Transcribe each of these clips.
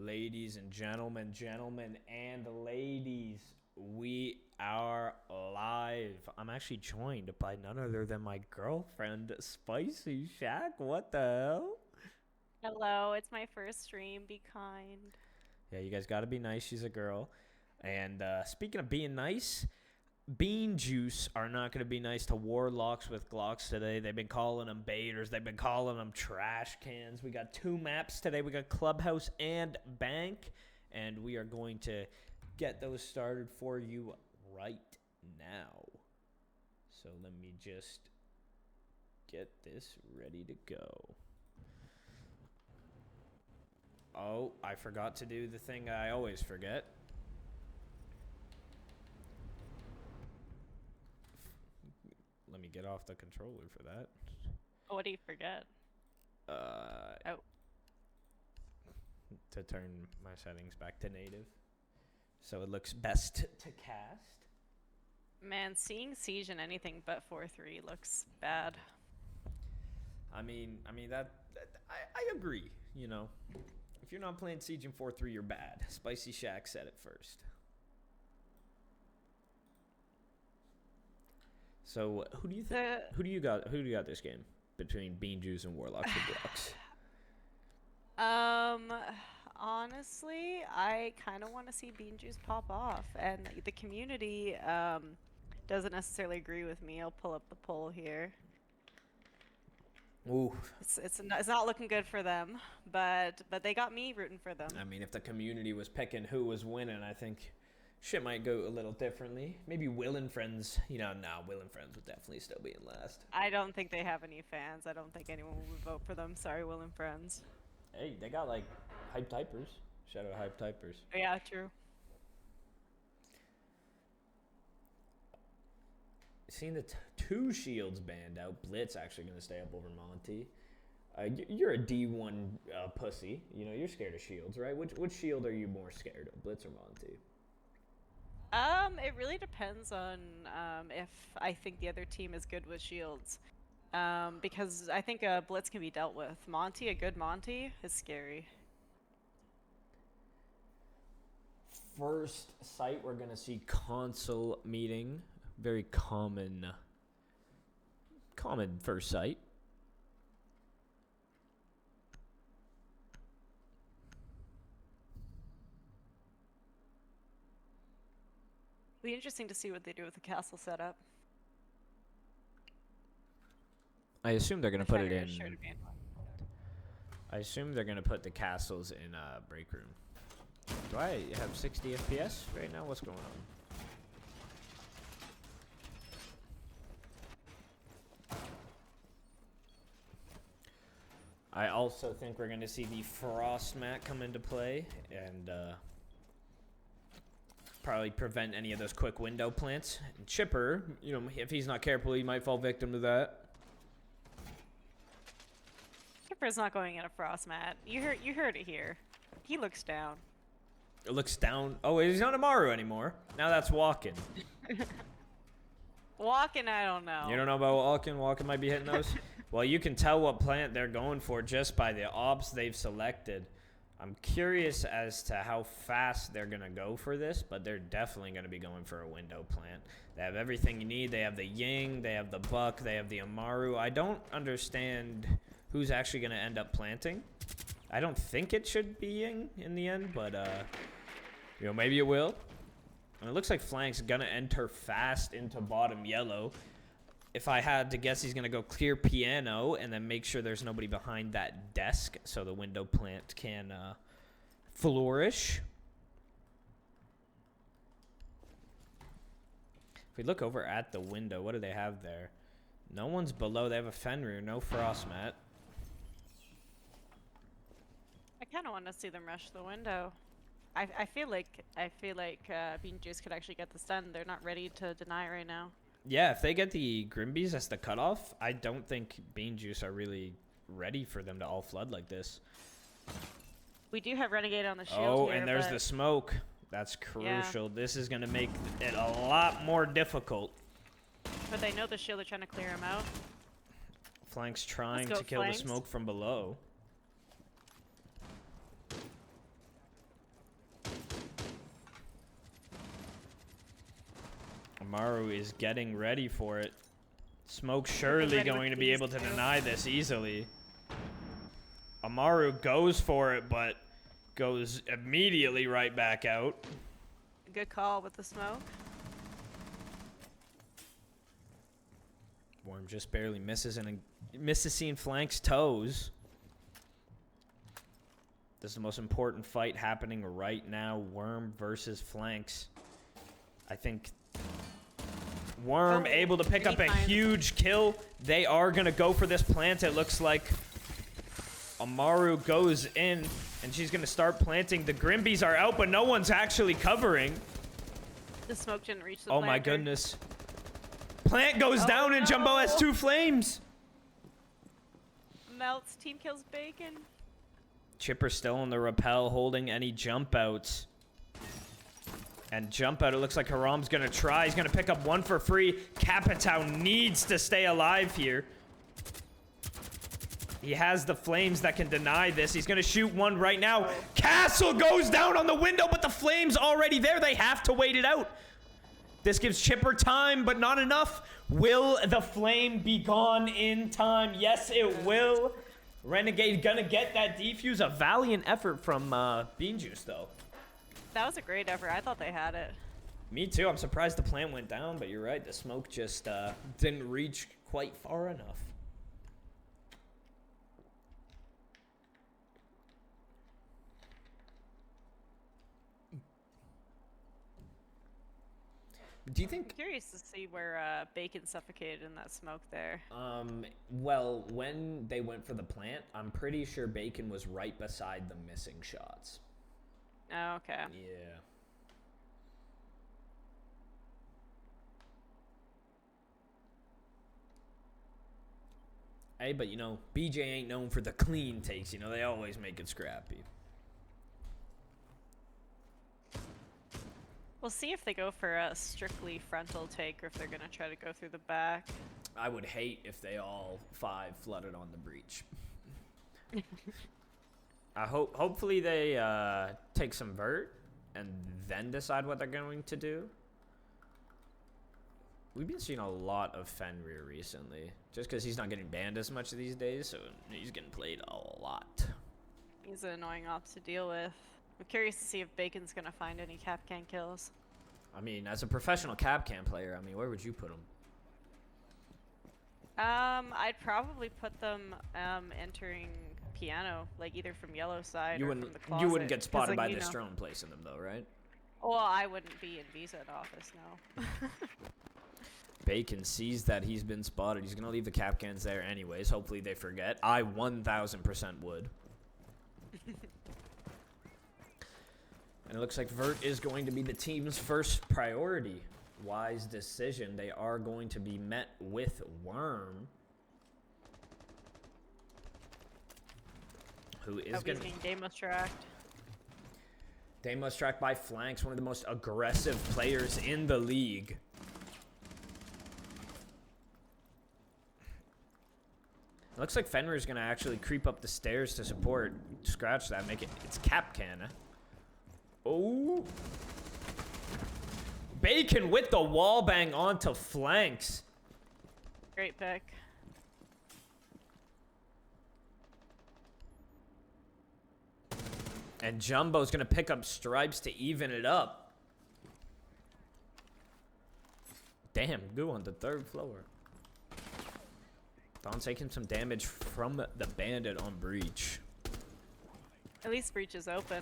Ladies and gentlemen and ladies, we are live. I'm actually joined by none other than my girlfriend, Spicy Shack. What the hell? Hello, it's my first stream. Be kind. Yeah, you guys gotta be nice. She's a girl. And speaking of being nice, Bean Juice are not going to be nice to Warlocks with Glocks today. They've been calling them baiters. They've been calling them trash cans. We got two maps today. We got Clubhouse and Bank. And we are going to get those started for you right now. So let me just get this ready to go. Oh, I forgot to do the thing I always forget. Let me get off the controller for that. What do you forget? Uh, Oh, to turn my settings back to native, so it looks best to cast. man, seeing Siege in anything but 4-3 looks bad. I mean that I agree. You know, if you're not playing Siege in 4-3, you're bad. Spicy Shack said it first. So who do you think? Who do you got? Who do you got this game between Bean Juice and Warlocks with Glocks? Um, honestly, I kind of want to see Bean Juice pop off, and the community doesn't necessarily agree with me. I'll pull up the poll here. Ooh. It's not looking good for them, but they got me rooting for them. I mean, if the community was picking who was winning, I think shit might go a little differently. Maybe Will and Friends, Will and Friends would definitely still be in last. I don't think they have any fans. I don't think anyone would vote for them. Sorry, Will and Friends. Hey, they got like hype typers. Shout out hype typers. Yeah, true. Seeing the two shields banned out, Blitz actually going to stay up over Monty. You're a D1 pussy. You know, you're scared of shields, right? Which shield are you more scared of, Blitz or Monty? It really depends on if I think the other team is good with shields. Because I think a Blitz can be dealt with. A good Monty, is scary. First sight, we're going to see console meeting. Very common first sight. It'll be interesting to see what they do with the castle setup. I assume they're going to put it in. Sure to be in. I assume they're going to put the castles in break room. Do I have 60 FPS right now? What's going on? I also think we're going to see the frost mat come into play and probably prevent any of those quick window plants. And Chipper, if he's not careful, he might fall victim to that. Skipper's not going in a frost mat. You heard it here. He looks down. It looks down. Oh, he's not Amaru anymore. Now that's walking. Walking, I don't know. You don't know about walking? Walking might be hitting those? Well, you can tell what plant they're going for just by the ops they've selected. I'm curious as to how fast they're going to go for this, but they're definitely going to be going for a window plant. They have everything you need. They have the Ying, they have the Buck, they have the Amaru. I don't understand who's actually going to end up planting. I don't think it should be Ying in the end, but maybe it will. And it looks like Flank's going to enter fast into bottom yellow. If I had to guess, he's going to go clear piano and then make sure there's nobody behind that desk so the window plant can flourish. If we look over at the window, what do they have there? No one's below. They have a Fenrir, no frost mat. I kind of want to see them rush the window. I feel like Bean Juice could actually get this done. They're not ready to deny right now. Yeah, if they get the Grimbies as the cutoff, I don't think Bean Juice are really ready for them to all flood like this. We do have Renegade on the shield Oh, here, and there's the smoke. That's crucial. Yeah. This is going to make it a lot more difficult. But they know the shield. They're trying to clear him out. Flank's trying to kill the smoke from below. Amaru is getting ready for it. Smoke surely going to be able to deny this easily. Amaru goes for it, but goes immediately right back out. Good call with the smoke. Worm just barely misses and misses seeing Flank's toes. This is the most important fight happening right now. Worm versus Flanks. I think Worm able to pick up a huge kill. They are going to go for this plant, it looks like. Amaru goes in, and she's going to start planting. The Grimbies are out, but no one's actually covering. The smoke didn't reach the planter. My goodness. Plant goes down, and Jumbo has 2 flames. Melts. Team kills Bacon. Chipper still on the rappel, holding any jump outs. And jump out, it looks like Haram's going to try. He's going to pick up 1 for free. Capitao needs to stay alive here. He has the flames that can deny this. He's going to shoot 1 right now. Castle goes down on the window, but the flame's already there. They have to wait it out. This gives Chipper time, but not enough. Will the flame be gone in time? Yes, it will. Renegade gonna get that defuse. A valiant effort from Bean Juice, though. That was a great effort. I thought they had it. Me too. I'm surprised the plant went down, but you're right. The smoke just didn't reach quite far enough. Do you think? I'm curious to see where Bacon suffocated in that smoke there. Well, when they went for the plant, I'm pretty sure Bacon was right beside the missing shots. Oh, okay. Yeah. Hey, but you know, BJ ain't known for the clean takes. You know, they always make it scrappy. We'll see if they go for a strictly frontal take or if they're going to try to go through the back. I would hate if they all 5 flooded on the breach. Hopefully they take some vert and then decide what they're going to do. We've been seeing a lot of Fenrir recently, just because he's not getting banned as much these days, so he's getting played a lot. He's an annoying op to deal with. I'm curious to see if Bacon's going to find any Capcan kills. I mean, as a professional Capcan player, I mean, where would you put him? I'd probably put them entering piano, like either from yellow side or from the closet. You wouldn't get spotted like, by the Strone placing them, though, right? Well, I wouldn't be in Visa office, no. Bacon sees that he's been spotted. He's going to leave the Capcans there anyways. Hopefully they forget. I 1,000% would. And it looks like vert is going to be the team's first priority. Wise decision. They are going to be met with Worm, who is going to be Deimos tracked. Deimos tracked by Flanks, one of the most aggressive players in the league. It looks like Fenrir is going to actually creep up the stairs to support. Scratch that. Make it. It's Capcan. Oh. Bacon with the wall bang onto Flanks. Great pick. And Jumbo's going to pick up stripes to even it up. Damn, good on the 3rd floor. Don's taking some damage from the bandit on breach. At least breach is open.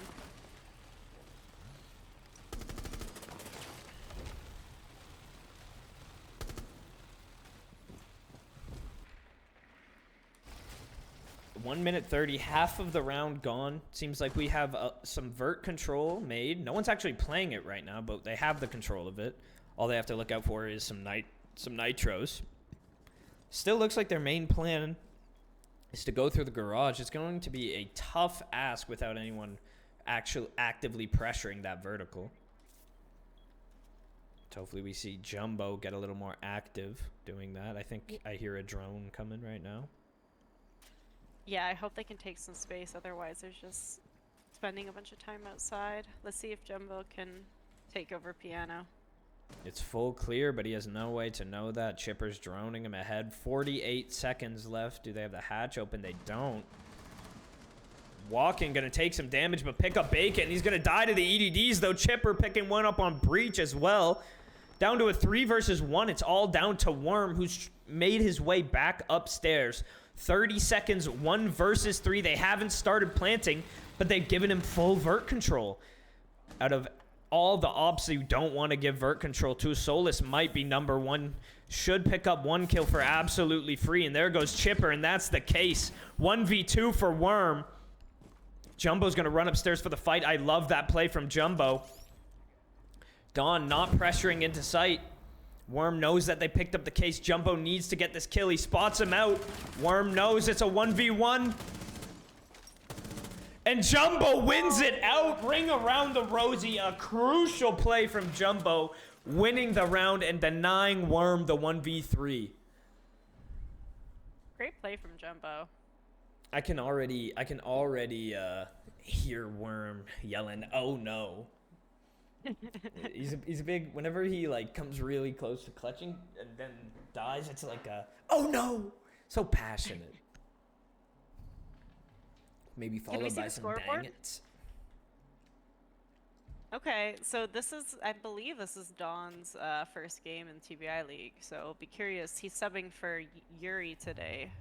One minute 30, half of the round gone. Seems like we have some vert control made. No one's actually playing it right now, but they have the control of it. All they have to look out for is some nitros. Still looks like their main plan is to go through the garage. It's going to be a tough ask without anyone actually actively pressuring that vertical. So hopefully we see Jumbo get a little more active doing that. I think I hear a drone coming right now. Yeah, I hope they can take some space. Otherwise, they're just spending a bunch of time outside. Let's see if Jumbo can take over piano. It's full clear, but he has no way to know that. Chipper's droning him ahead. 48 seconds left. Do they have the hatch open? They don't. Walking, gonna take some damage, but pick up Bacon. He's gonna die to the EDDs, though. Chipper picking one up on Breach as well. Down to a 3 versus 1. It's all down to Worm, who's made his way back upstairs. 30 seconds, 1 versus 3. They haven't started planting, but they've given him full vert control. Out of all the ops you don't want to give vert control to, Solus might be number 1. Should pick up 1 kill for absolutely free. And there goes Chipper, and that's the case. 1v2 for Worm. Jumbo's going to run upstairs for the fight. I love that play from Jumbo. Dawn not pressuring into sight. Worm knows that they picked up the case. Jumbo needs to get this kill. He spots him out. Worm knows it's a 1v1. And Jumbo wins it out. Ring around the rosy. A crucial play from Jumbo, winning the round and denying Worm the 1v3. Great play from Jumbo. I can already hear Worm yelling, "Oh no!" he's a big. Whenever he like comes really close to clutching and then dies, it's like a "Oh no!" So passionate. Maybe followed by some dang it. Okay, so this is, I believe this is Dawn's first game in TBI League. So be curious. He's subbing for Yuri today.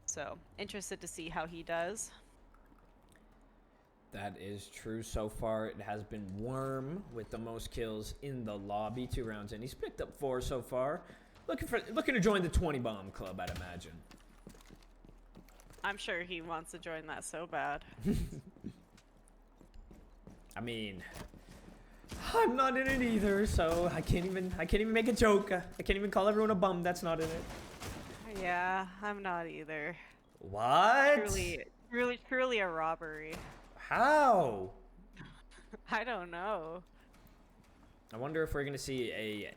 So, interested to see how he does. That is true. So far, it has been Worm with the most kills in the lobby. 2 rounds in. He's picked up 4 so far. Looking to join the 20 bomb club, I'd imagine. I'm sure he wants to join that so bad. I mean, I'm not in it either, so I can't even make a joke. I can't even call everyone a bum that's not in it. Yeah, I'm not either. What? Truly a robbery. How? I don't know. I wonder if we're going to see a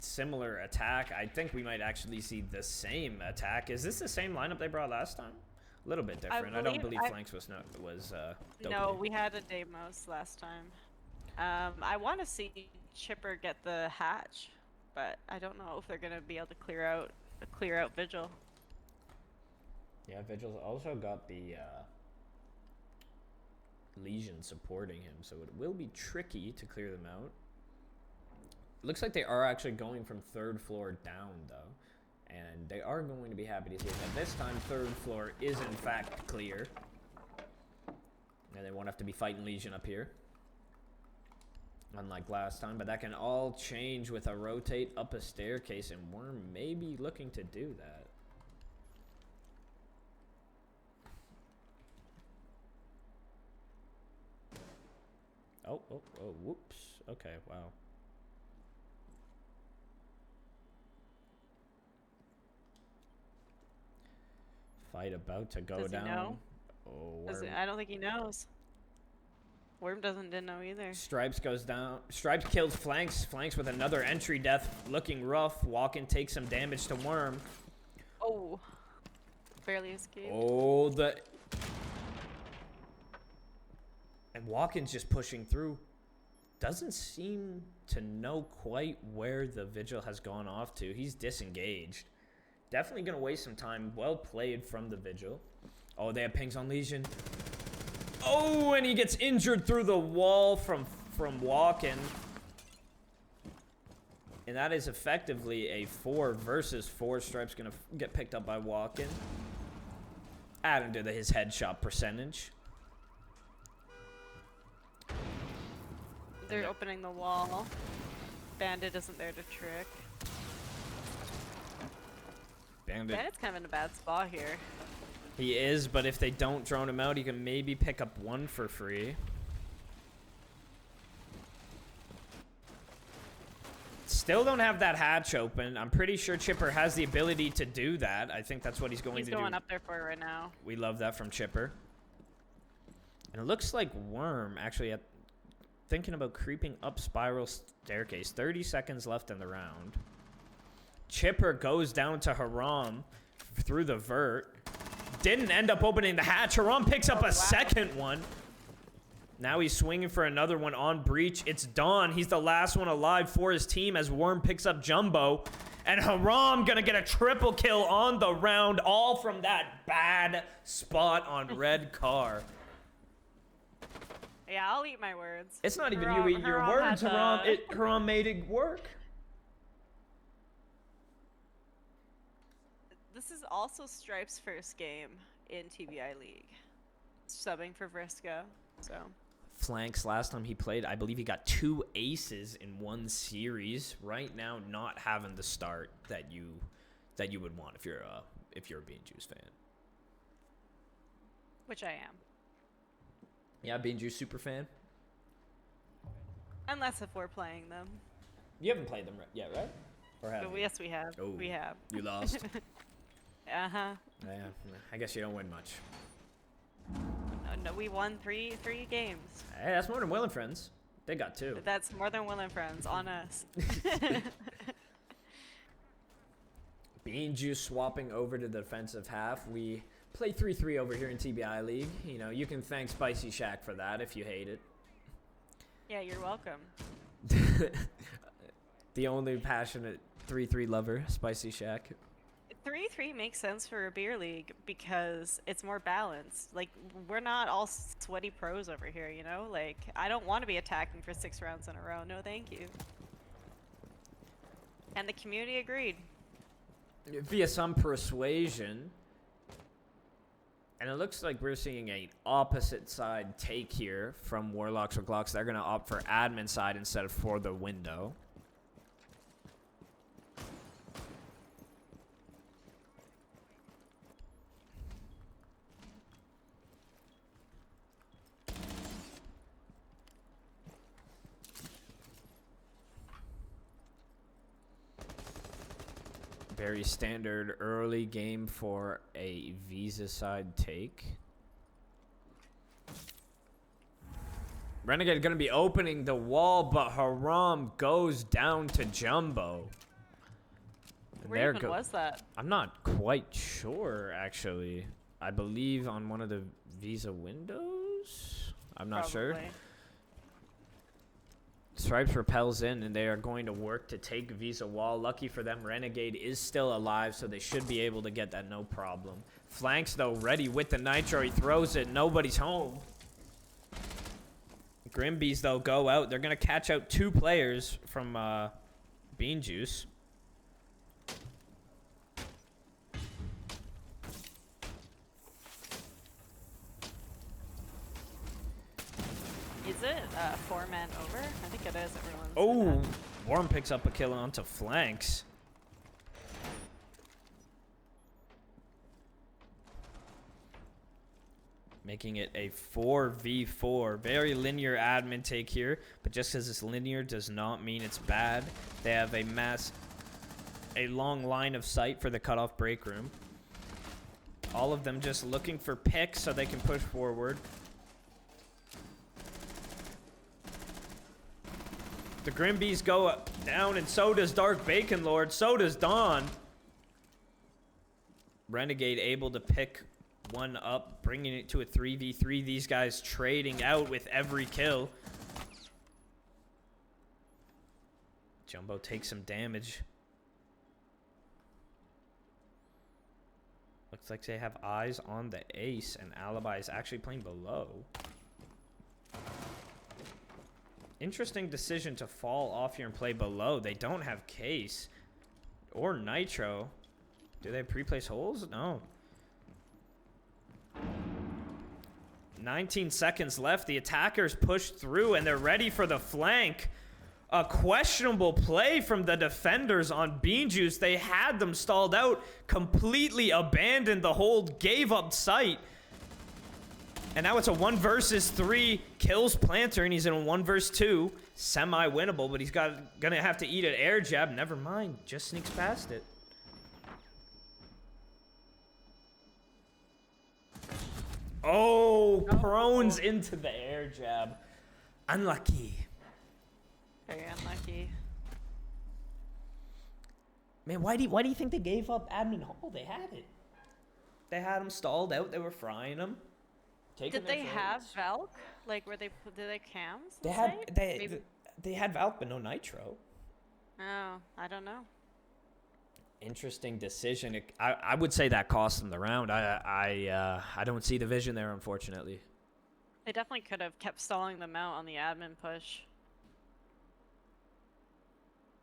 similar attack. I think we might actually see the same attack. Is this the same lineup they brought last time? A little bit different. I don't believe Flanks was No, we had a Deimos last time. I want to see Chipper get the hatch, but I don't know if they're going to be able to clear out Vigil. Yeah, Vigil's also got the Legion supporting him, so it will be tricky to clear them out. Looks like they are actually going from 3rd floor down, though. And they are going to be happy to see that this time 3rd floor is in fact clear. And they won't have to be fighting Legion up here. Unlike last time, but that can all change with a rotate up a staircase, and Worm may be looking to do that. Oh, whoops. Okay, wow. Fight about to go down. Does he know? Oh, I don't think he knows. Worm didn't know either. Stripes goes down. Stripes kills Flanks. Flanks with another entry death. Looking rough. Walken takes some damage to Worm. Oh. Barely escaped. Oh, and Walken's just pushing through. Doesn't seem to know quite where the Vigil has gone off to. He's disengaged. Definitely going to waste some time. Well played from the Vigil. Oh, they have pings on Legion. Oh, and he gets injured through the wall from Walken. And that is effectively a 4 versus 4. Stripe's going to get picked up by Walken. Add him to his headshot percentage. They're opening the wall. Bandit isn't there to trick. Bandit's kind of in a bad spot here. He is, but if they don't drone him out, he can maybe pick up 1 for free. Still don't have that hatch open. I'm pretty sure Chipper has the ability to do that. I think that's what he's going to do. He's going up there for it right now. We love that from Chipper. And it looks like Worm actually thinking about creeping up spiral staircase. 30 seconds left in the round. Chipper goes down to Haram through the vert. Didn't end up opening the hatch. Haram picks up a second one. Now he's swinging for another one on breach. It's Dawn. He's the last one alive for his team as Worm picks up Jumbo. And Haram gonna get a triple kill on the round, all from that bad spot on red car. Yeah, I'll eat my words. It's not even you eating your words, Haram. Haram made it work. This is also Stripe's first game in TBI League. Subbing for Vriska, so. Flanks, last time he played, I believe he got 2 aces in one series. Right now, not having the start that you would want if you're a Bean Juice fan. Which I am. Yeah, Bean Juice super fan. Unless if we're playing them. You haven't played them yet, right? Or have you? Yes, we have. Oh, we have. You lost. Uh-huh. Yeah, I guess you don't win much. No, we won three games. Hey, that's more than Will and Friends. They got 2. That's more than Will and Friends on us. Bean Juice swapping over to the defensive half. We play 3-3 over here in TBI League. You know, you can thank Spicy Shack for that if you hate it. Yeah, you're welcome. The only passionate 3-3 lover, Spicy Shack. 3-3 makes sense for a beer league because it's more balanced. Like, we're not all sweaty pros over here, you know? Like, I don't want to be attacking for 6 rounds in a row. No, thank you. And the community agreed. Via some persuasion. And it looks like we're seeing an opposite side take here from Warlocks or Glocks. They're going to opt for admin side instead of for the window. Very standard early game for a Visa side take. Renegade gonna be opening the wall, but Haram goes down to Jumbo. And Where even was that? I'm not quite sure, actually. I believe on one of the Visa windows? I'm not sure. Stripes repels in, and they are going to work to take Visa wall. Lucky for them, Renegade is still alive, so they should be able to get that no problem. Flanks, though, ready with the Nitro. He throws it. Nobody's home. Grimbees, though, go out. They're going to catch out 2 players from Bean Juice. Is it 4-man over? I think it is. Everyone's. Oh, Worm picks up a kill onto Flanks. Making it a 4v4. Very linear admin take here, but just because it's linear does not mean it's bad. They have a long line of sight for the cutoff break room. All of them just looking for picks so they can push forward. The Grimbees go down, and so does Dark Bacon Lord. So does Dawn. Renegade able to pick one up, bringing it to a 3v3. These guys trading out with every kill. Jumbo takes some damage. Looks like they have eyes on the ace, and Alibi is actually playing below. Interesting decision to fall off here and play below. They don't have Case or Nitro. Do they have pre-place holes? No. 19 seconds left. The attackers push through, and they're ready for the flank. A questionable play from the defenders on Bean Juice. They had them stalled out, completely abandoned the hold, gave up sight. And now it's a 1 versus 3. Kills Planter, and he's in a 1 versus 2. Semi-winnable, but he's gonna have to eat an air jab. Never mind. Just sneaks past it. Oh, prones into the air jab. Unlucky. Very unlucky. Man, why do you think they gave up admin hole? They had it. They had him stalled out. They were frying him. taking Did their they have turns. Valk? Like, were they did they cams They had inside? they Maybe. they had Valk but no Nitro. Oh, I don't know. Interesting decision. I would say that cost them the round. I don't see the vision there, unfortunately. They definitely could have kept stalling them out on the admin push.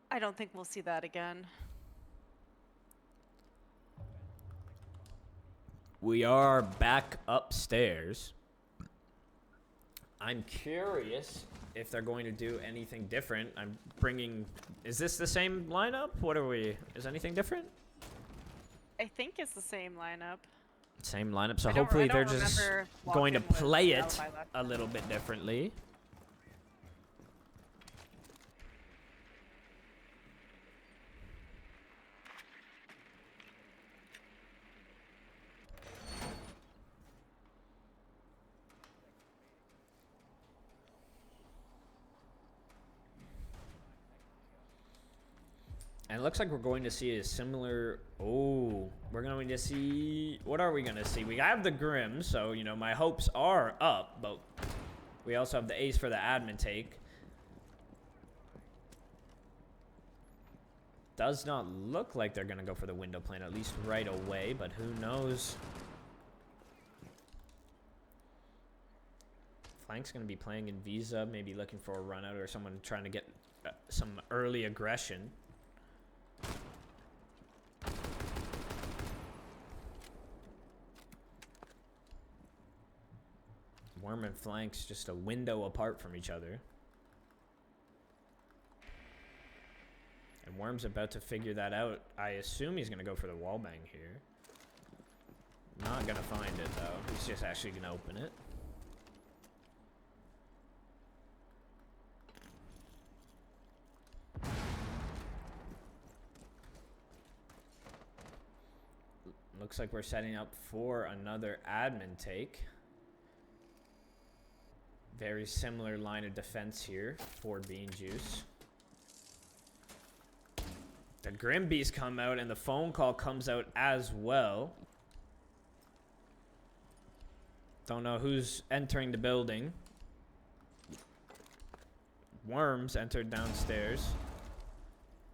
I don't think we'll see that again. We are back upstairs. I'm curious if they're going to do anything different. I'm bringing... Is this the same lineup? What are we... Is anything different? I think it's the same lineup. Same lineup, so I don't hopefully they're just remember going to walking with play the it alibi left. a little bit differently. And it looks like we're going to see a similar... Oh, we're going to see... What are we going to see? We have the Grim, so, you know, my hopes are up. But we also have the Ace for the admin take. Does not look like they're going to go for the window plan, at least right away. But who knows? Flank's going to be playing in Visa, maybe looking for a run out or someone trying to get some early aggression. Worm and Flank's just a window apart from each other. And Worm's about to figure that out. I assume he's going to go for the wallbang here. Not going to find it, though. He's just actually going to open it. Looks like we're setting up for another admin take. Very similar line of defense here for Bean Juice. The Grimbees come out and the phone call comes out as well. Don't know who's entering the building. Worms entered downstairs.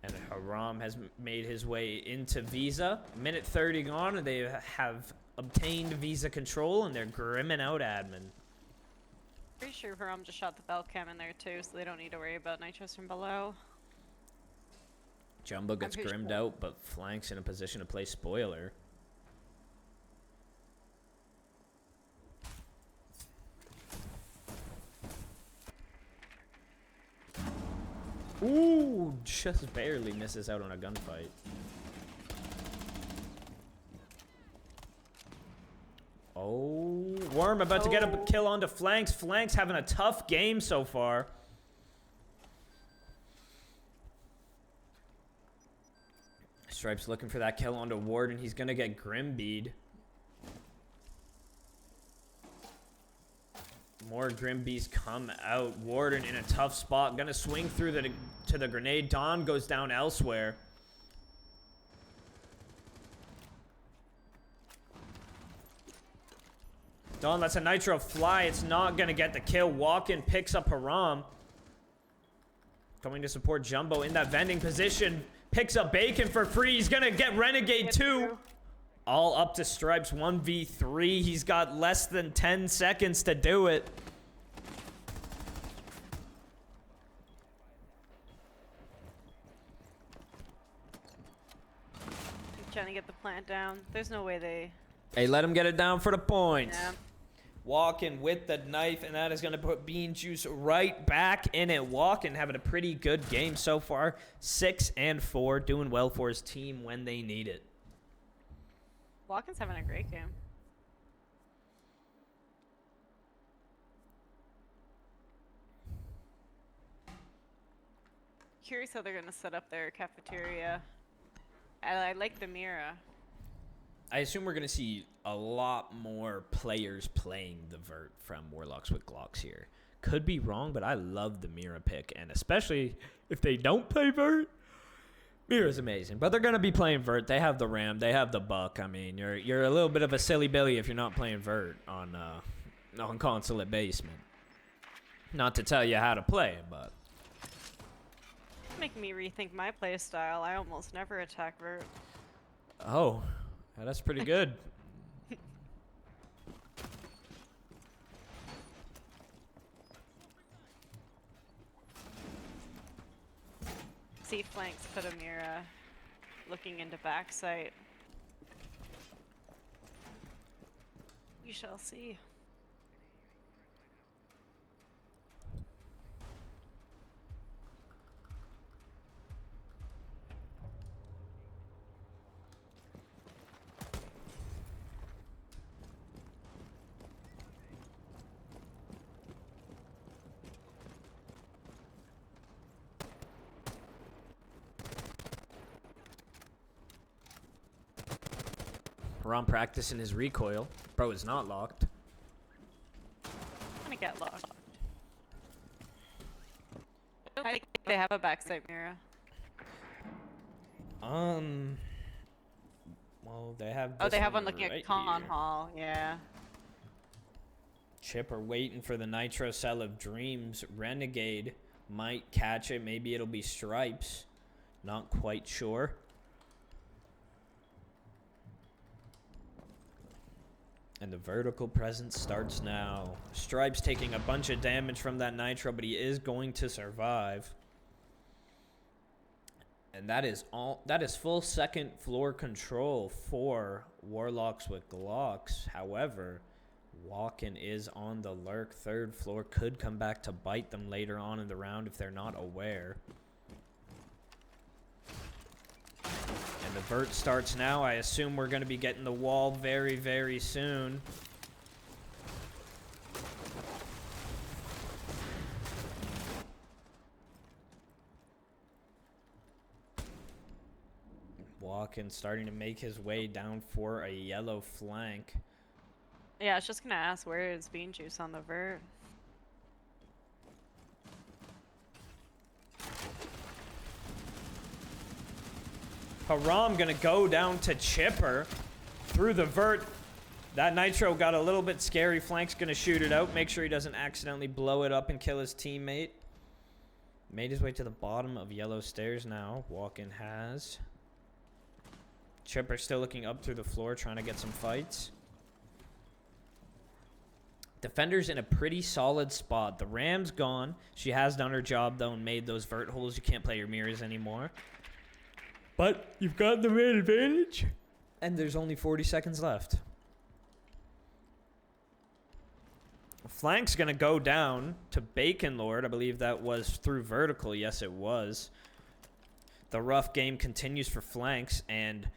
And Haram has made his way into Visa. Minute 30 gone, and they have obtained Visa control, and they're grimming out admin. Pretty sure Haram just shot the bell cam in there too, so they don't need to worry about nitros from below. Jumbo gets grimmed out, but Flank's in a position to play spoiler. Ooh, just barely misses out on a gunfight. Oh, Worm about to get a kill onto Flanks. Flanks having a tough game so far. Stripes looking for that kill onto Warden. He's going to get Grimbeed. More Grimbees come out. Warden in a tough spot. Gonna swing through to the grenade. Dawn goes down elsewhere. Dawn lets a nitro fly. It's not gonna get the kill. Walk-in picks up Haram. Coming to support Jumbo in that vending position. Picks up Bacon for free. He's gonna get Renegade too. All up to Stripes 1v3. He's got less than 10 seconds to do it. He's trying to get the plant down. There's no way they... Hey, let him get it down for the points. Yeah. Walking with the knife, and that is going to put Bean Juice right back in it. Walking having a pretty good game so far. 6-4, doing well for his team when they need it. Walken's having a great game. Curious how they're gonna set up their cafeteria. I like the Mira. I assume we're going to see a lot more players playing the Vert from Warlocks with Glocks here. Could be wrong, but I love the Mira pick, and especially if they don't play Vert, Mira's amazing. But they're going to be playing Vert. They have the Ram. They have the Buck. I mean, you're a little bit of a silly Billy if you're not playing Vert on on Consulate Basement. Not to tell you how to play, but... Making me rethink my playstyle. I almost never attack vert. Oh, yeah, that's pretty good. See flanks put a Mira looking into backside. We shall see. Ron practicing his recoil. Bro is not locked. I'm gonna get locked. I think they have a backside Mira. Well, they have. Oh, This they have one looking right at Con here. Hall. Yeah. Chipper waiting for the Nitro Cell of Dreams. Renegade might catch it. Maybe it'll be Stripes. Not quite sure. And the vertical presence starts now. Stripes taking a bunch of damage from that Nitro, but he is going to survive. And that is full second floor control for Warlocks with Glocks. However, Walken is on the lurk. Third floor could come back to bite them later on in the round if they're not aware. And the vert starts now. I assume we're going to be getting the wall very, very soon. Walken starting to make his way down for a yellow flank. Yeah, I was just gonna ask, where is Bean Juice on the vert? Haram gonna go down to Chipper through the vert. That Nitro got a little bit scary. Flank's gonna shoot it out. Make sure he doesn't accidentally blow it up and kill his teammate. Made his way to the bottom of yellow stairs now. Walken has. Chipper still looking up through the floor, trying to get some fights. Defender's in a pretty solid spot. The Ram's gone. She has done her job, though, and made those vert holes. You can't play your mirrors anymore. But you've got the main advantage. And there's only 40 seconds left. Flank's going to go down to Bacon Lord. I believe that was through vertical. Yes, it was. The rough game continues for Flanks, and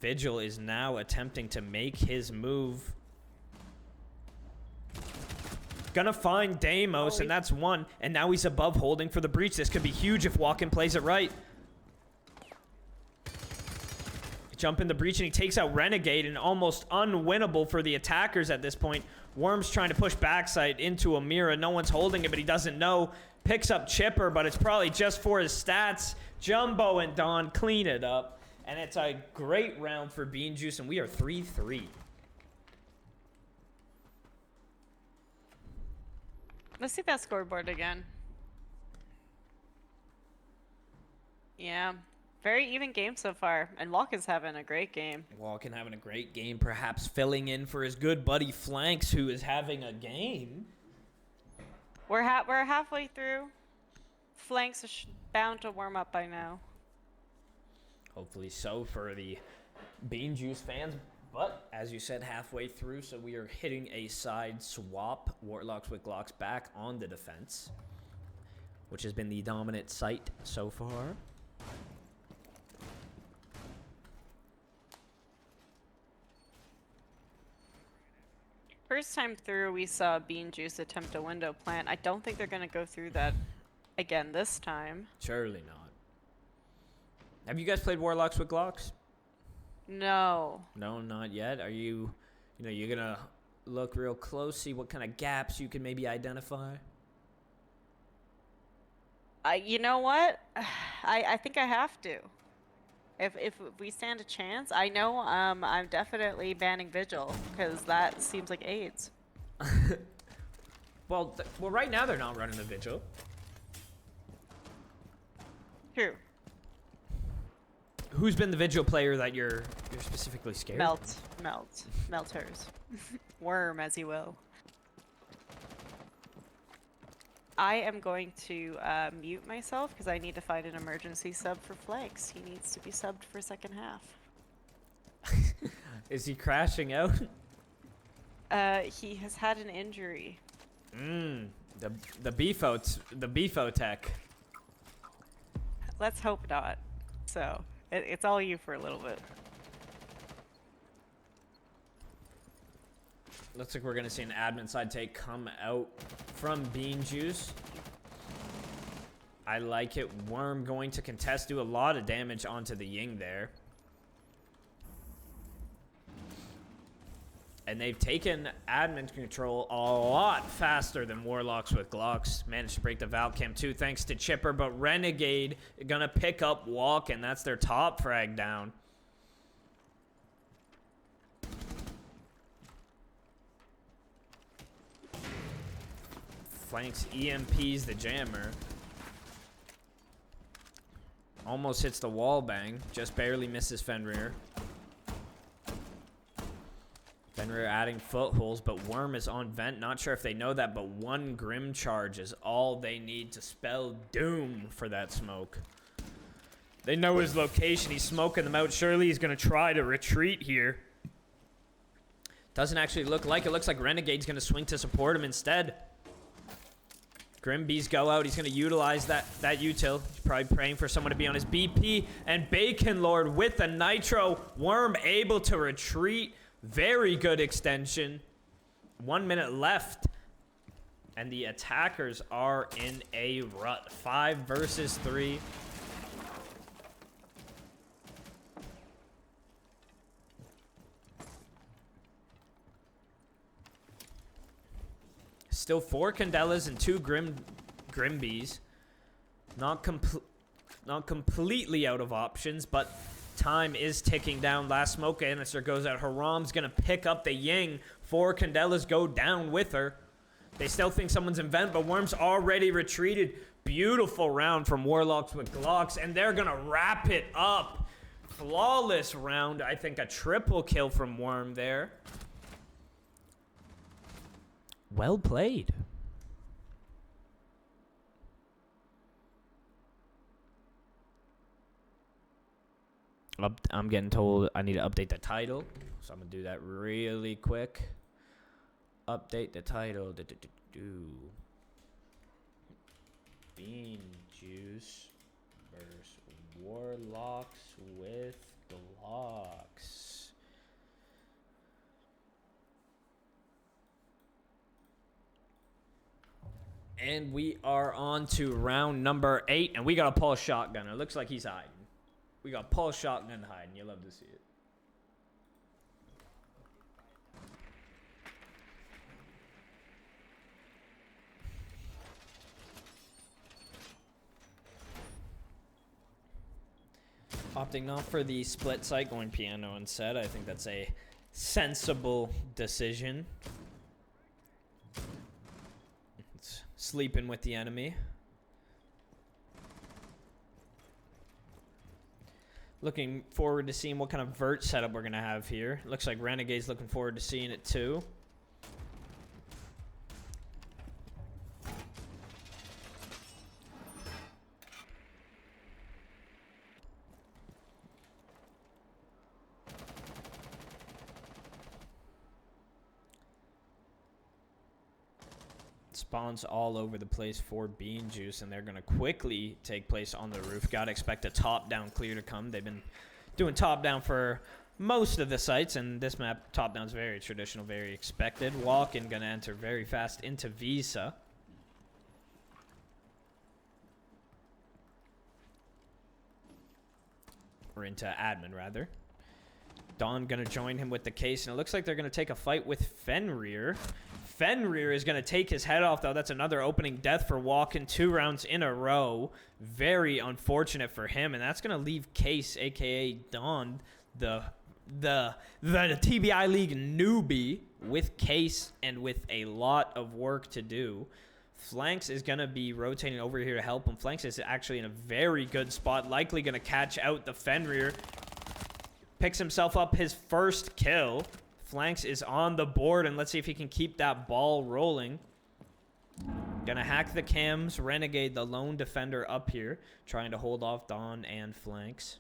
Vigil is now attempting to make his move. Gonna find Deimos, and that's one. And now he's above holding for the breach. This could be huge if Walken plays it right. Jump in the breach, and he takes out Renegade, and almost unwinnable for the attackers at this point. Worm's trying to push backside into a Mira. No one's holding it, but he doesn't know. Picks up Chipper, but it's probably just for his stats. Jumbo and Don clean it up. And it's a great round for Bean Juice, and we are 3-3. Let's see that scoreboard again. Yeah. Very even game so far. And Walken's having a great game. Walken having a great game, perhaps filling in for his good buddy Flanks, who is having a game. We're halfway through. Flanks are bound to warm up by now. Hopefully so for the Bean Juice fans. But, as you said, halfway through, so we are hitting a side swap. Warlocks with Glocks back on the defense, which has been the dominant site so far. First time through, we saw Bean Juice attempt a window plant. I don't think they're going to go through that again this time. Surely not. Have you guys played Warlocks with Glocks? No. No, not yet. Are you're going to look real close, see what kind of gaps you can maybe identify? You know what? I think I have to. If we stand a chance, I know I'm definitely banning Vigil, because that seems like AIDS. Well, right now they're not running the vigil. True. Who's been the vigil player that you're specifically scared? Melters. Worm, as you will. I am going to mute myself because I need to find an emergency sub for Flags. He needs to be subbed for second half. Is he crashing out? He has had an injury. The beefo tech. Let's hope not. So, it's all you for a little bit. Looks like we're gonna see an admin side take come out from Bean Juice. I like it. Worm going to contest, do a lot of damage onto the Ying there. And they've taken admin control a lot faster than Warlocks with Glocks. Managed to break the Valcam too thanks to Chipper, but Renegade gonna pick up Walk, and that's their top frag down. Flanks EMPs the jammer. Almost hits the wall bang. Just barely misses Fenrir. Fenrir adding footholds, but Worm is on vent. Not sure if they know that, but one Grim charge is all they need to spell doom for that smoke. They know his location. He's smoking them out. Surely he's going to try to retreat here. Doesn't actually look like it. Looks like Renegade's going to swing to support him instead. Grim Bees go out. He's going to utilize that util. He's probably praying for someone to be on his BP. And Bacon Lord with the Nitro. Worm able to retreat. Very good extension. 1 minute left. And the attackers are in a rut. 5 versus 3. Still 4 Candelas and 2 Grimbees. Not completely out of options, but time is ticking down. Last smoke canister goes out. Haram's going to pick up the Ying. 4 Candelas go down with her. They still think someone's in vent, but Worm's already retreated. Beautiful round from Warlocks with Glocks, and they're going to wrap it up. Flawless round. I think a triple kill from Worm there. Well played. I'm getting told I need to update the title, so I'm going to do that really quick. Update the title. Bean Juice versus Warlocks with Glocks. And we are on to round number 8, and we got a pulse shotgun. It looks like he's hiding. We got pulse shotgun hiding. You love to see it. Opting not for the split site, going piano instead. I think that's a sensible decision. It's sleeping with the enemy. Looking forward to seeing what kind of vert setup we're going to have here. Looks like Renegade's looking forward to seeing it too. Spawns all over the place for Bean Juice, and they're going to quickly take place on the roof. Got to expect a top-down clear to come. They've been doing top-down for most of the sites, and this map, top-down is very traditional, very expected. Walk-in going to enter very fast into Visa. Or into admin, rather. Dawn going to join him with the case, and it looks like they're going to take a fight with Fenrir. Fenrir is going to take his head off, though. That's another opening death for Walken. 2 rounds in a row. Very unfortunate for him, and that's going to leave Case, a.k.a. Dawn, the the TBI League newbie with Case and with a lot of work to do. Flanks is going to be rotating over here to help him. Flanks is actually in a very good spot, likely going to catch out the Fenrir. Picks himself up his first kill. Flanks is on the board, and let's see if he can keep that ball rolling. Gonna hack the cams. Renegade, the lone defender, up here, trying to hold off Dawn and Flanks.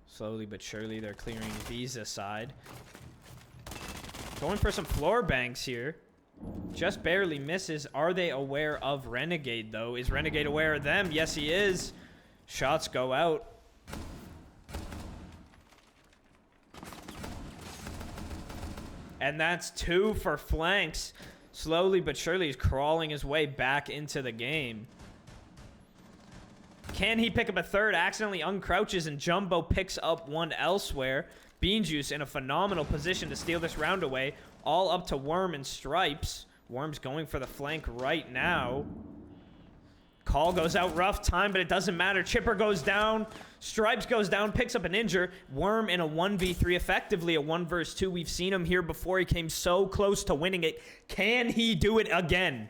Slowly but surely, they're clearing Visa side. Going for some floor banks here. Just barely misses. Are they aware of Renegade, though? Is Renegade aware of them? Yes, he is. Shots go out. And that's 2 for Flanks. Slowly but surely, he's crawling his way back into the game. Can he pick up a third? Accidentally uncrouches, and Jumbo picks up one elsewhere. Bean Juice in a phenomenal position to steal this round away. All up to Worm and Stripes. Worm's going for the flank right now. Call goes out rough time, but it doesn't matter. Chipper goes down. Stripes goes down, picks up an injure. Worm in a 1v3, effectively a 1 versus 2. We've seen him here before. He came so close to winning it. Can he do it again?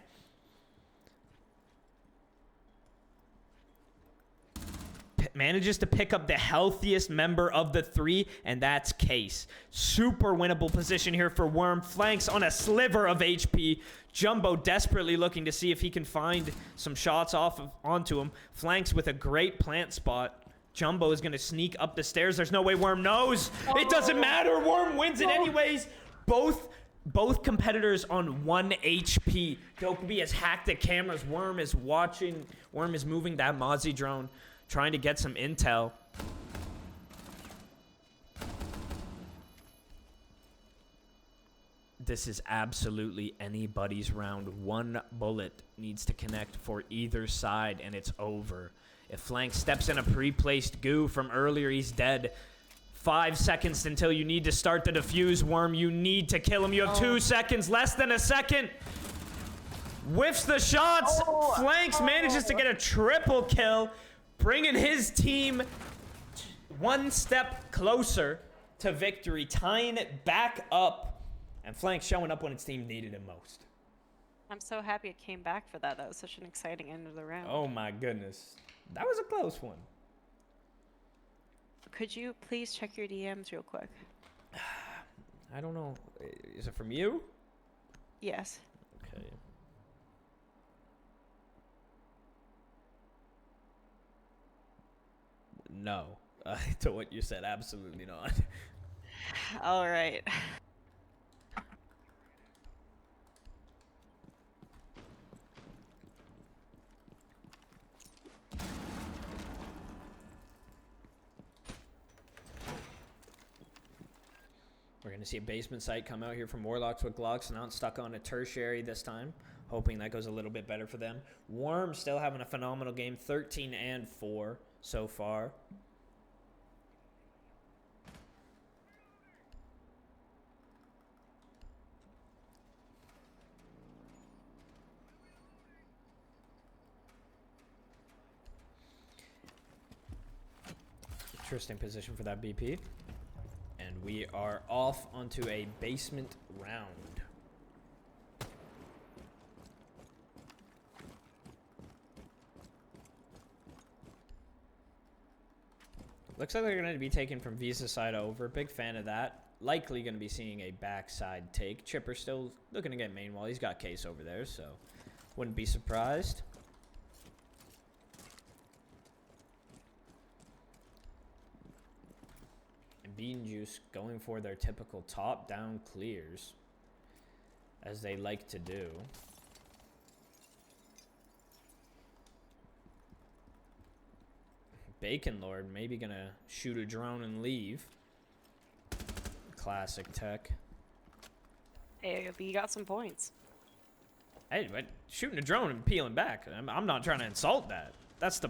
Manages to pick up the healthiest member of the 3, and that's Case. Super winnable position here for Worm. Flanks on a sliver of HP. Jumbo desperately looking to see if he can find some shots onto him. Flanks with a great plant spot. Jumbo is going to sneak up the stairs. There's no way Worm knows. Oh. It doesn't matter. Worm wins it anyways. Both competitors on 1 HP. Dokkaebi has hacked the cameras. Worm is watching. Worm is moving that Mozzie drone, trying to get some intel. This is absolutely anybody's round. 1 bullet needs to connect for either side, and it's over. If Flank steps in a pre-placed goo from earlier, he's dead. 5 seconds until you need to start the defuse. Worm, you need to kill him. You have 2 seconds, less than a second. Whiffs the shots. Flanks manages to get a triple kill, bringing his team 1 step closer to victory, tying it back up, and Flank showing up when its team needed him most. I'm so happy it came back for that. That was such an exciting end of the round. Oh my goodness. That was a close one. Could you please check your DMs real quick? I don't know. Is it from you? Yes. Okay. No. To what you said, absolutely not. All right. We're going to see a basement site come out here from Warlocks with Glocks, not stuck on a tertiary this time. Hoping that goes a little bit better for them. Worm still having a phenomenal game, 13-4 so far. Interesting position for that BP. And we are off onto a basement round. Looks like they're going to be taken from Visa side over. Big fan of that. Likely going to be seeing a backside take. Chipper still looking to get main wall. He's got Case over there, so wouldn't be surprised. And Bean Juice going for their typical top-down clears, as they like to do. Bacon Lord maybe gonna shoot a drone and leave. Classic tech. Hey, you got some points. Hey, but shooting a drone and peeling back. I'm not trying to insult that. That's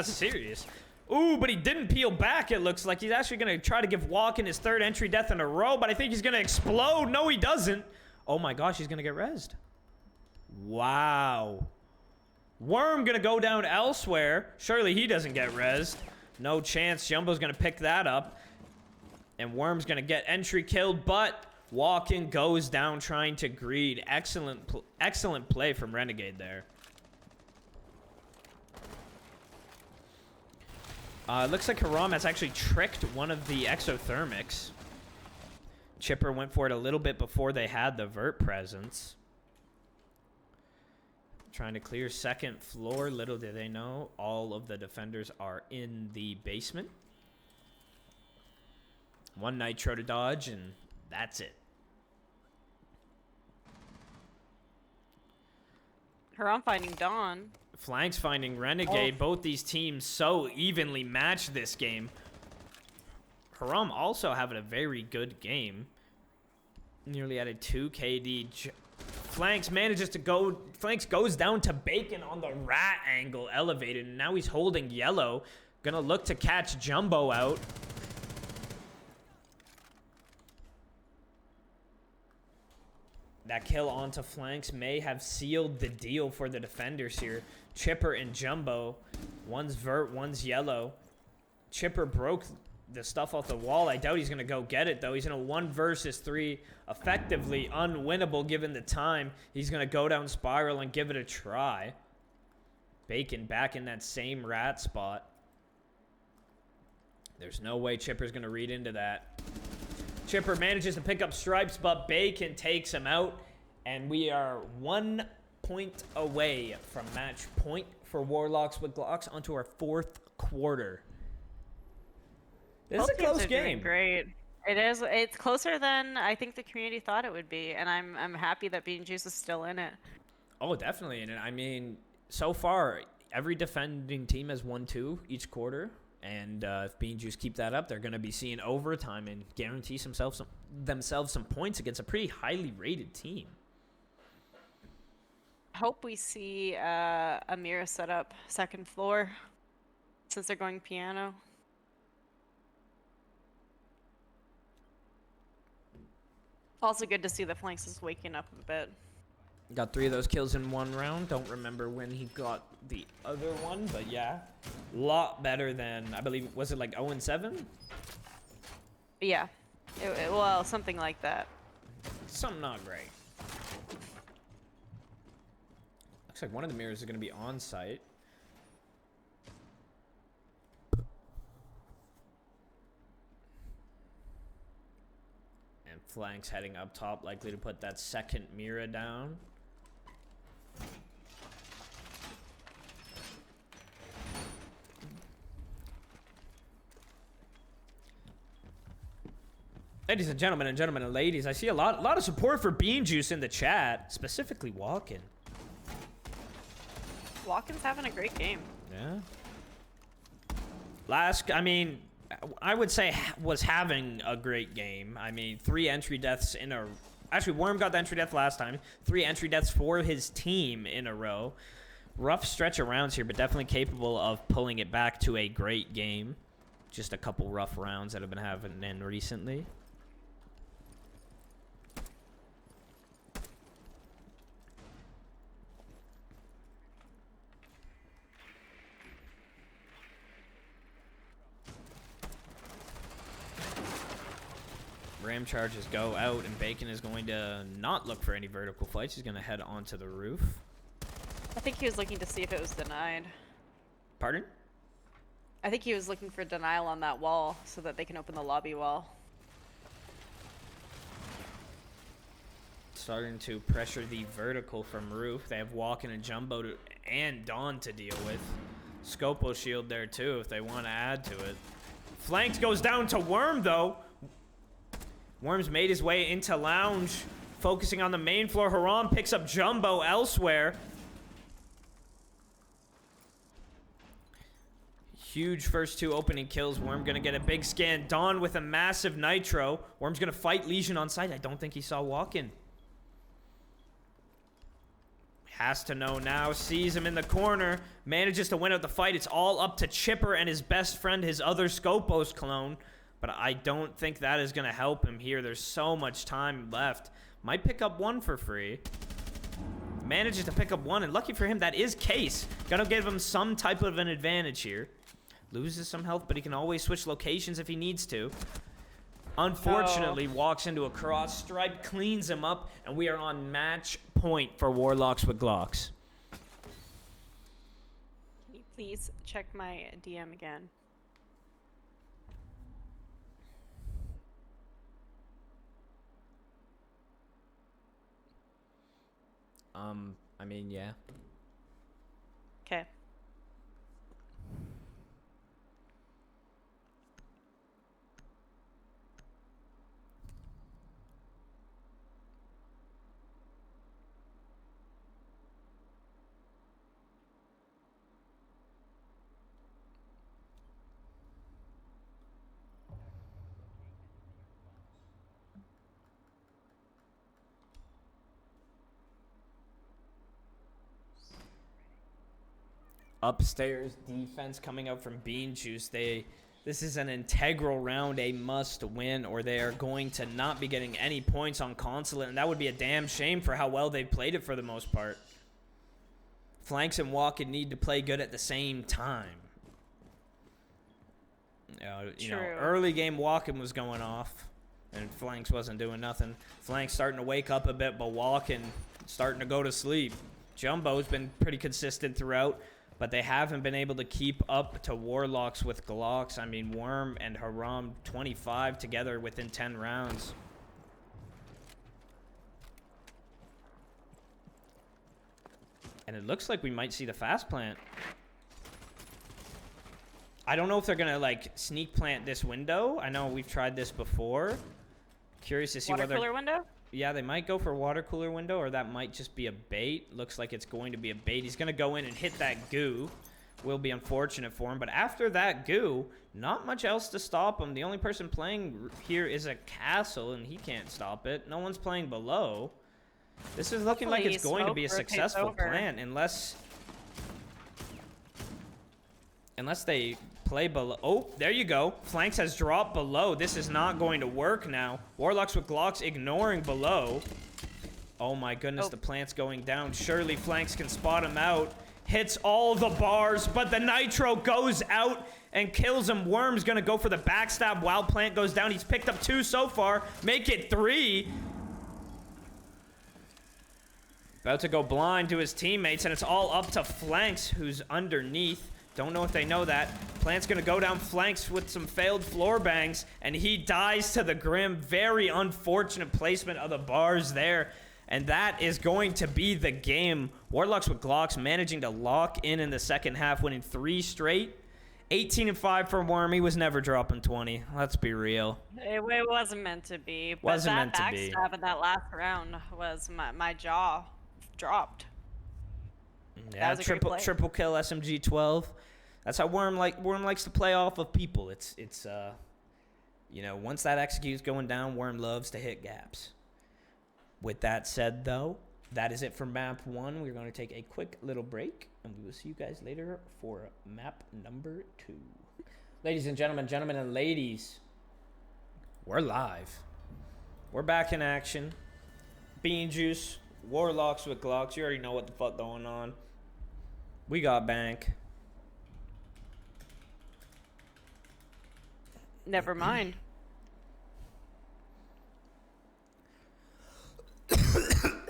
serious. Ooh, but he didn't peel back, it looks like. He's actually gonna try to give Walken his 3rd entry death in a row, but I think he's gonna explode. No, he doesn't. Oh my gosh, he's gonna get rezzed. Wow. Worm gonna go down elsewhere. Surely he doesn't get rezzed. No chance. Jumbo's gonna pick that up. And Worm's gonna get entry killed, but Walken goes down trying to greed. Excellent play from Renegade there. Looks like Haram has actually tricked one of the exothermics. Chipper went for it a little bit before they had the vert presence. Trying to clear second floor. Little did they know, all of the defenders are in the basement. One nitro to dodge, and that's it. Haram finding Dawn. Flanks finding Renegade. Oh. Both these teams so evenly matched this game. Haram also having a very good game. Nearly at a 2 KD. Flanks manages to go. Flanks goes down to Bacon on the rat angle elevated. And now he's holding yellow. Gonna look to catch Jumbo out. That kill onto Flanks may have sealed the deal for the defenders here. Chipper and Jumbo. One's vert, one's yellow. Chipper broke the stuff off the wall. I doubt he's going to go get it, though. He's in a 1 versus 3. Effectively unwinnable given the time. He's going to go down Spiral and give it a try. Bacon back in that same rat spot. There's no way Chipper's going to read into that. Chipper manages to pick up Stripes, but Bacon takes him out. And we are 1 point away from match point for Warlocks with Glocks onto our 4th quarter. This is a close game. Great. It is. It's closer than I think the community thought it would be, and I'm happy that Bean Juice is still in it. Oh, definitely in it. I mean, so far, every defending team has won 2 each quarter. And if Bean Juice keep that up, they're going to be seeing overtime and guarantee themselves some points against a pretty highly rated team. Hope we see Amira set up second floor since they're going piano. Also good to see that Flanks is waking up a bit. Got 3 of those kills in 1 round. Don't remember when he got the other one, but yeah. A lot better than, I believe, was it like 0-7? Yeah. Well, something like that. Something not great. Looks like one of the mirrors is going to be on site. And Flanks heading up top, likely to put that second mirror down. Ladies and gentlemen and ladies, I see a lot of support for Bean Juice in the chat, specifically Walken. Walken's having a great game. Yeah. I would say was having a great game. I mean, 3 entry deaths in a... Actually, Worm got the entry death last time. 3 entry deaths for his team in a row. Rough stretch of rounds here, but definitely capable of pulling it back to a great game. Just a couple rough rounds that have been happening recently. Ram charges go out, and Bacon is going to not look for any vertical fights. He's going to head onto the roof. I think he was looking to see if it was denied. Pardon? I think he was looking for denial on that wall so that they can open the lobby wall. Starting to pressure the vertical from roof. They have Walken and Jumbo and Dawn to deal with. Scopo shield there too if they want to add to it. Flanks goes down to Worm though. Worm's made his way into lounge, focusing on the main floor. Haram picks up Jumbo elsewhere. Huge first 2 opening kills. Worm gonna get a big scan. Dawn with a massive nitro. Worm's gonna fight Legion on site. I don't think he saw Walken. Has to know now. Sees him in the corner. Manages to win out the fight. It's all up to Chipper and his best friend, his other Scopos clone. But I don't think that is going to help him here. There's so much time left. Might pick up 1 for free. Manages to pick up one, and lucky for him, that is Case. Gonna give him some type of an advantage here. Loses some health, but he can always switch locations if he needs to. Unfortunately, walks into a cross stripe, cleans him up, and we are on match point for Warlocks with Glocks. Can you please check my DM again? I mean, yeah. Okay. Upstairs defense coming out from Bean Juice. This is an integral round, a must win, or they are going to not be getting any points on Consulate, and that would be a damn shame for how well they've played it for the most part. Flanks and Walken need to play good at the same time. You know, early game Walken was going off, and Flanks wasn't doing nothing. Flanks starting to wake up a bit, but Walken starting to go to sleep. Jumbo's been pretty consistent throughout, but they haven't been able to keep up to Warlocks with Glocks. I mean, Worm and Haram 25 together within 10 rounds. And it looks like we might see the fast plant. I don't know if they're going to, like, sneak plant this window. I know we've tried this before. Curious to see Water whether... cooler window? Yeah, they might go for water cooler window, or that might just be a bait. Looks like it's going to be a bait. He's going to go in and hit that goo. Will be unfortunate for him. But after that goo, not much else to stop him. The only person playing here is a castle, and he can't stop it. No one's playing below. This is looking like it's going to be a successful plant, unless they play below. Oh, there you go. Flanks has dropped below. This is not going to work now. Warlocks with Glocks ignoring below. Oh my goodness, the plant's going down. Surely Flanks can spot him out. Hits all the bars, but the nitro goes out and kills him. Worm's gonna go for the backstab while plant goes down. He's picked up 2 so far. Make it 3. About to go blind to his teammates, and it's all up to Flanks, who's underneath. Don't know if they know that. Plant's gonna go down Flanks with some failed floor bangs, and he dies to the Grim. Very unfortunate placement of the bars there. And that is going to be the game. Warlocks with Glocks managing to lock in the second half, winning 3 straight. 18-5 for Worm. He was never dropping 20. Let's be real. It wasn't meant to be. But Wasn't meant to be. That backstab in that last round was my jaw dropped. Yeah, triple kill SMG 12. That's how Worm likes to play off of people. It's you know, once that execute's going down, Worm loves to hit gaps. With that said, though, that is it for map 1. We're going to take a quick little break, and we will see you guys later for map number 2. Ladies and gentlemen, and ladies, we're live. We're back in action. Bean Juice, Warlocks with Glocks. You already know what the fuck going on. We got bank. Never mind.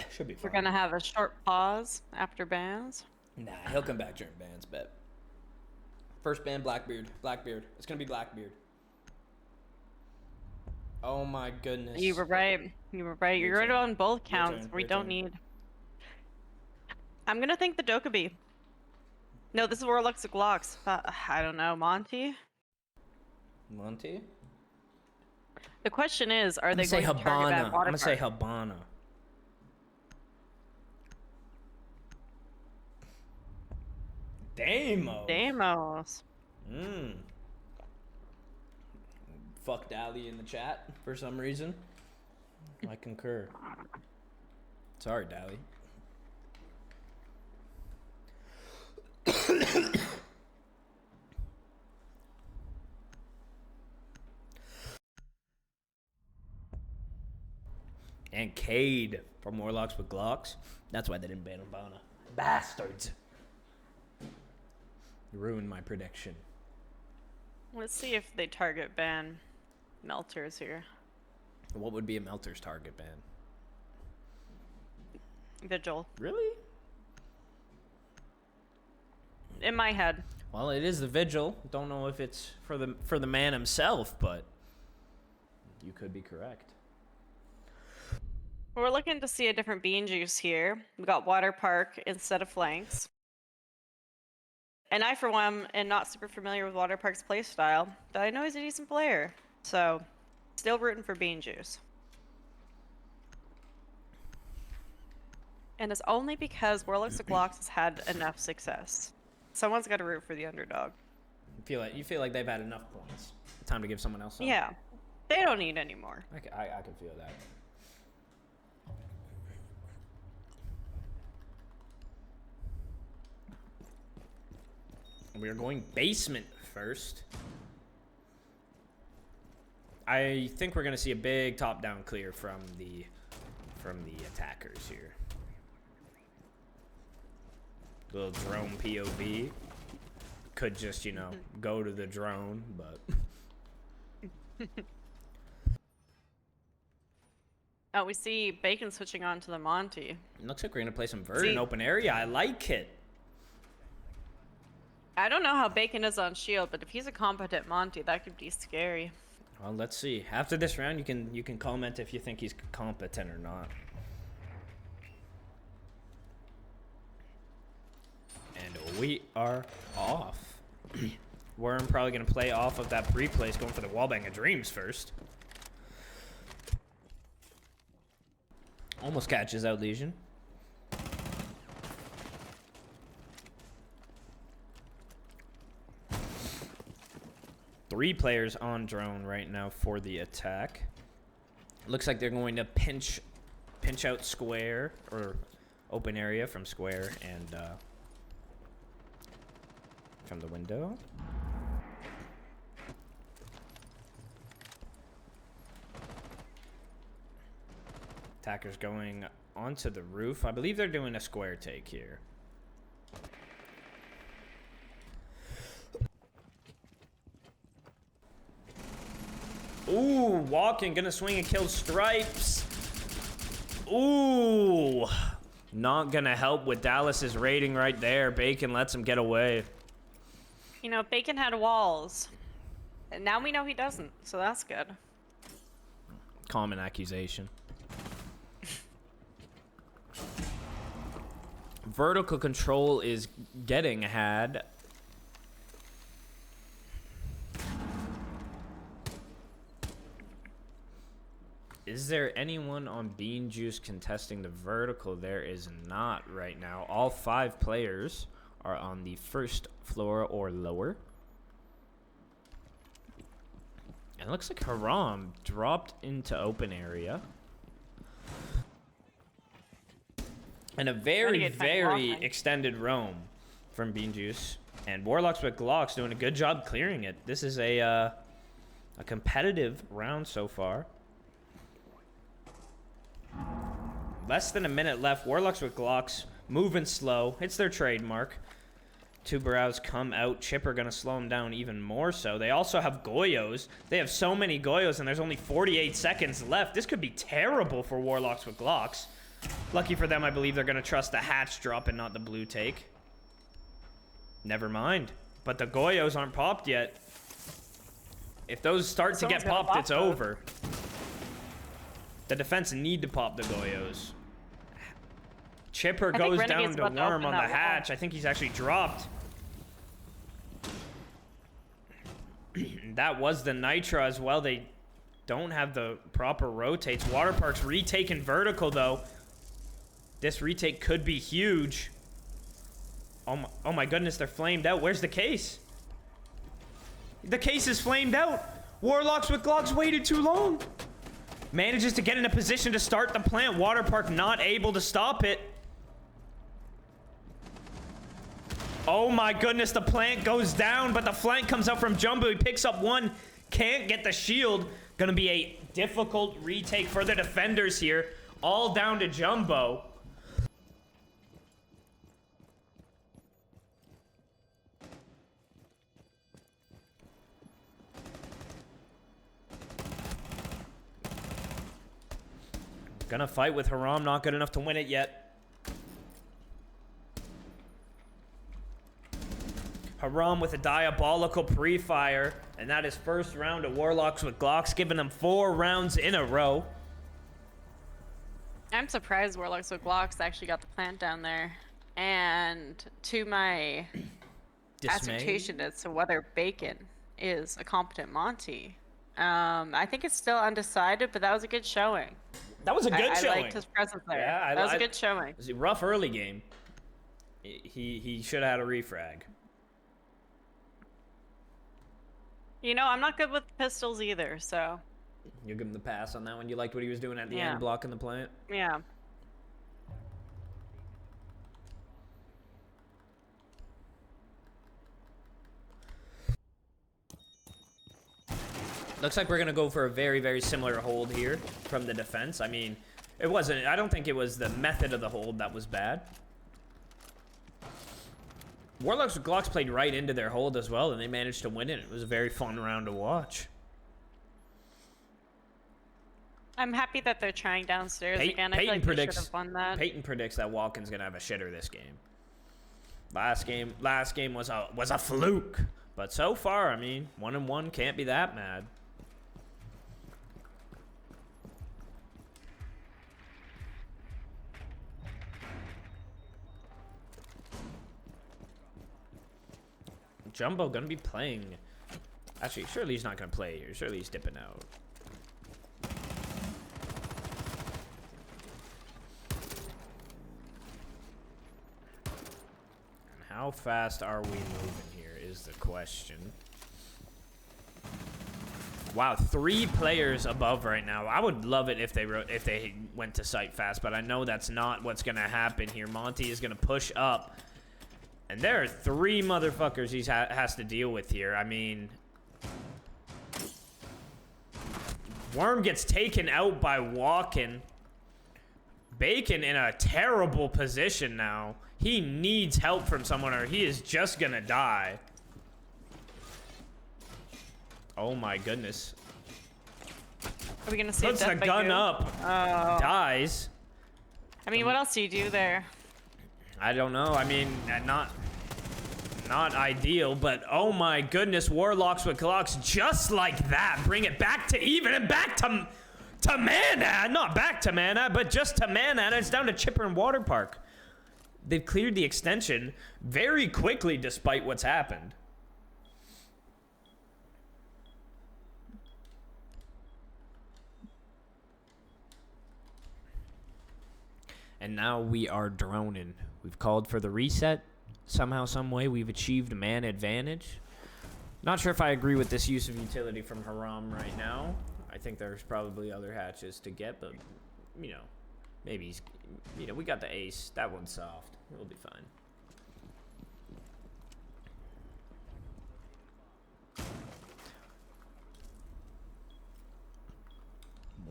Should be fine. We're gonna have a short pause after bans. Nah, he'll come back during bans, bet. First ban, Blackbeard. It's gonna be Blackbeard. Oh my goodness. You were right. You're right on both counts. We don't need... I'm gonna think the Dokkaebi. No, this is Warlocks of Glocks. I don't know. Monty? The question is, are they going to target that water? I'm gonna say Habana. Deimos. Fuck Dally in the chat for some reason. I concur. Sorry, Dally. And Cade from Warlocks with Glocks. That's why they didn't ban Umbana. Bastards. You ruined my prediction. Let's see if they target ban Melters here. What would be a Melter's target ban? Vigil. Really? In my head. Well, it is the Vigil. Don't know if it's for the man himself, but you could be correct. We're looking to see a different bean juice here. We got Water Park instead of flanks. And I, for one, am not super familiar with Water Park's playstyle, but I know he's a decent player. So, still rooting for bean juice. And it's only because Warlocks with Glocks has had enough success. Someone's got to root for the underdog. You feel like they've had enough points. Time to give someone else some. Yeah. They don't need any more. I can feel that. We are going basement first. I think we're gonna see a big top-down clear from the attackers here. Little drone POV. Could just, you know, go to the drone, but Oh, we see Bacon switching on to the Monty. it looks like we're gonna play some Vert in open area. I like it. I don't know how Bacon is on shield, but if he's a competent Monty, that could be scary. Well, let's see. After this round, you can comment if you think he's competent or not. And we are off. Worm probably gonna play off of that pre-place, going for the wallbang of dreams first. Almost catches out Legion. Three players on drone right now for the attack. Looks like they're going to pinch out square or open area from square and from the window. Attackers going onto the roof. I believe they're doing a square take here. Ooh, walking, gonna swing and kill Stripes. Ooh, not gonna help with Dallas's rating right there. Bacon lets him get away. You know, Bacon had walls. And now we know he doesn't, so that's good. Common accusation. Vertical control is getting had. Is there anyone on Bean Juice contesting the vertical? There is not right now. All 5 players are on the first floor or lower. And it looks like Haram dropped into open area. And a very, very extended roam from Bean Juice. And Warlocks with Glocks doing a good job clearing it. This is a competitive round so far. Less than a minute left. Warlocks with Glocks moving slow. It's their trademark. 2 Barrows come out. Chipper gonna slow them down even more so. They also have Goyos. They have so many Goyos and there's only 48 seconds left. This could be terrible for Warlocks with Glocks. Lucky for them, I believe they're gonna trust the hatch drop and not the blue take. Never mind. But the Goyos aren't popped yet. If those start to get popped, it's over. The defense need to pop the Goyos. Chipper goes down to Worm on the hatch. I think he's actually dropped. That was the Nitro as well. They don't have the proper rotates. Water Park's retaken vertical, though. This retake could be huge. Oh my goodness, they're flamed out. Where's the case? The case is flamed out. Warlocks with Glocks waited too long. Manages to get in a position to start the plant. Water Park not able to stop it. Oh my goodness, the plant goes down, but the flank comes out from Jumbo. He picks up one, can't get the shield. Gonna be a difficult retake for the defenders here. all down to Jumbo. Gonna fight with Haram, not good enough to win it yet. Haram with a diabolical pre-fire, and that is first round of Warlocks with Glocks, giving them 4 rounds in a row. I'm surprised Warlocks with Glocks actually got the plant down there. And to my assertion as to whether Bacon is a competent Monty, I think it's still undecided, but that was a good showing. That was a good showing. I liked his presence there. Yeah, that was a good showing. It was a rough early game. He should have had a refrag. You know, I'm not good with pistols either, so. You give him the pass on that one. You liked what he was doing at the end, blocking the plant? Yeah. Looks like we're going to go for a very, very similar hold here from the defense. I mean, it wasn't... I don't think it was the method of the hold that was bad. Warlocks with Glocks played right into their hold as well, and they managed to win it. It was a very fun round to watch. I'm happy that they're trying downstairs again. I feel like they should have won that. Peyton predicts that Walken's going to have a shitter this game. Last game was a fluke. But so far, I mean, 1-1 can't be that mad. Jumbo gonna be playing. Actually, surely he's not gonna play here. Surely he's dipping out. And how fast are we moving here is the question. Wow, 3 players above right now. I would love it if they went to site fast, but I know that's not what's gonna happen here. Monty is gonna push up. And there are 3 motherfuckers he has to deal with here. I mean... Worm gets taken out by Walken. Bacon in a terrible position now. He needs help from someone or he is just gonna die. Oh my goodness. Are we gonna see puts the gun up. Dies. I mean, what else do you do there? I don't know. I mean, not ideal, but oh my goodness, Warlocks with Glocks just like that. Bring it back to even and back to Manad. Not back to Manad, but just to Manad. It's down to Chipper and Water Park. They've cleared the extension very quickly despite what's happened. And now we are droning. We've called for the reset. Somehow, some way, we've achieved man advantage. Not sure if I agree with this use of utility from Haram right now. I think there's probably other hatches to get, but, you know, maybe he's, you know, we got the ace. That one's soft. We'll be fine.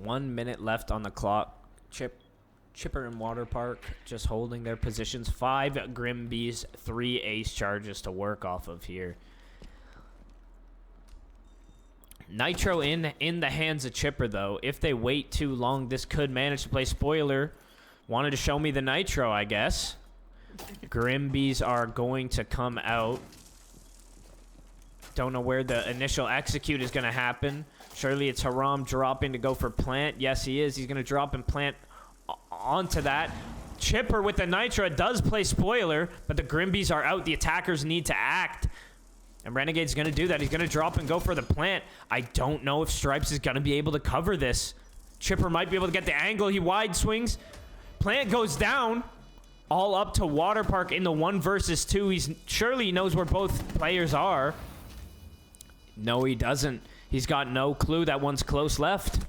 One minute left on the clock. Chipper and Water Park just holding their positions. 5 Grimbees, 3 ace charges to work off of here. Nitro in the hands of Chipper, though. If they wait too long, this could manage to play spoiler. Wanted to show me the Nitro, I guess. Grimbees are going to come out. Don't know where the initial execute is going to happen. Surely it's Haram dropping to go for plant. Yes, he is. He's going to drop and plant onto that. Chipper with the Nitro does play spoiler, but the Grimbees are out. The attackers need to act. And Renegade's going to do that. He's going to drop and go for the plant. I don't know if Stripes is going to be able to cover this. Chipper might be able to get the angle. He wide swings. Plant goes down. All up to Water Park in the 1 versus 2. Surely he knows where both players are. No, he doesn't. He's got no clue. That one's close left.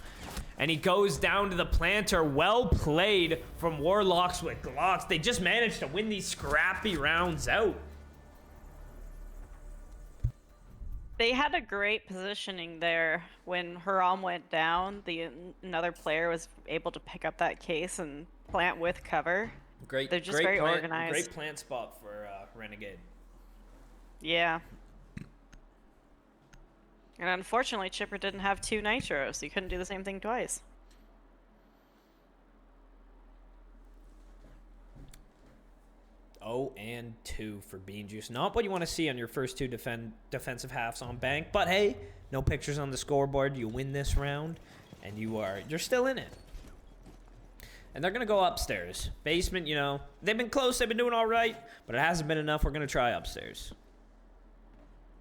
And he goes down to the planter. Well played from Warlocks with Glocks. They just managed to win these scrappy rounds out. They had a great positioning there when Haram went down. Another player was able to pick up that case and plant with cover. They're just very organized. Great plant spot for Renegade. Yeah. And unfortunately, Chipper didn't have 2 nitros, so you couldn't do the same thing twice. Oh, and 2 for Bean Juice. Not what you want to see on your first 2 defensive halves on bank, but hey, no pictures on the scoreboard. You win this round, and you're still in it. And they're gonna go upstairs. Basement, you know, they've been close. They've been doing all right, but it hasn't been enough. We're gonna try upstairs.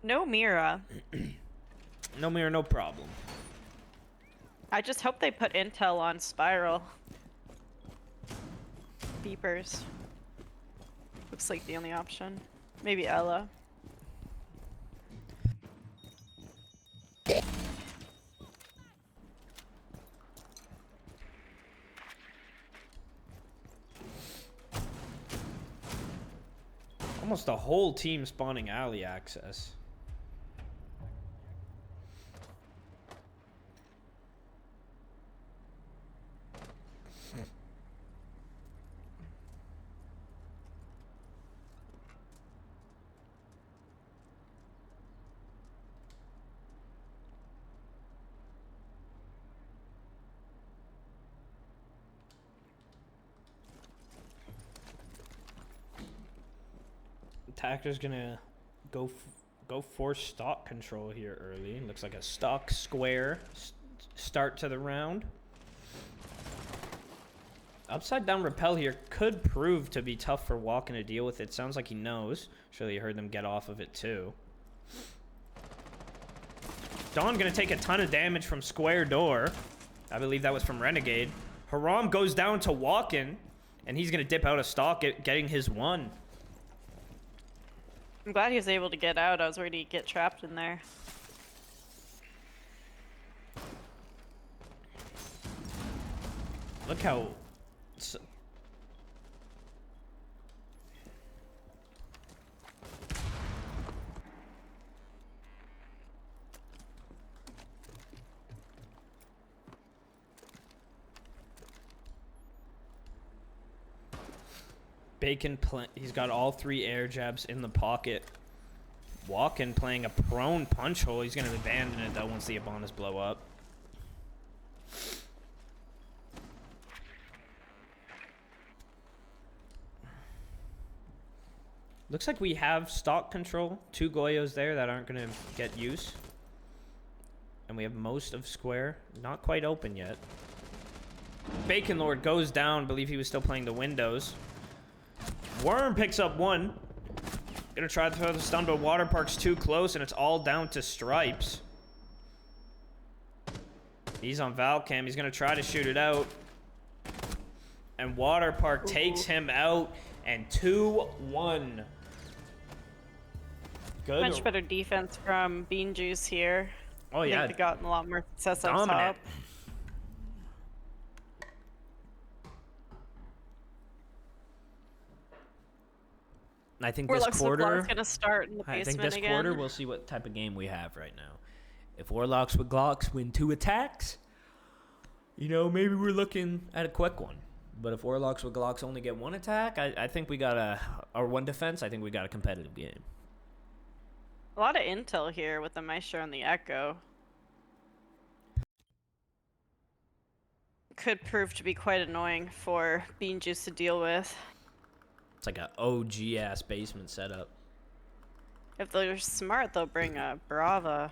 No Mira. No mirror, no problem. I just hope they put intel on Spiral. Beepers. Looks like the only option. Maybe Ella. Almost the whole team spawning alley access. Attacker's gonna go for stock control here early. Looks like a stock square start to the round. Upside down rappel here could prove to be tough for Walken to deal with. It sounds like he knows. Surely you heard them get off of it too. Dawn gonna take a ton of damage from square door. I believe that was from Renegade. Haram goes down to Walken, and he's gonna dip out of stock, getting his 1. I'm glad he was able to get out. I was worried he'd get trapped in there. Look how... Bacon, he's got all 3 air jabs in the pocket. Walken playing a prone punch hole. He's going to abandon it, though, once the Abanas blow up. Looks like we have stock control. 2 Goyos there that aren't going to get use. And we have most of square. Not quite open yet. Bacon Lord goes down. Believe he was still playing the windows. Worm picks up 1. Gonna try to throw the stun, but Water Park's too close, and it's all down to Stripes. He's on Valcam. He's gonna try to shoot it out. And Water Park takes him out, and 2-1. Good. Much better defense from Bean Juice here. Oh, yeah. I think they've gotten a lot more success up Dominant. top. I think Warlocks this quarter, gonna start in the basement I think this again. quarter we'll see what type of game we have right now. If Warlocks with Glocks win 2 attacks, you know, maybe we're looking at a quick one. But if Warlocks with Glocks only get 1 attack, I think we got or 1 defense, I think we got a competitive game. A lot of intel here with the Maestro and the Echo. Could prove to be quite annoying for Bean Juice to deal with. It's like an OG-ass basement setup. If they're smart, they'll bring a Brava.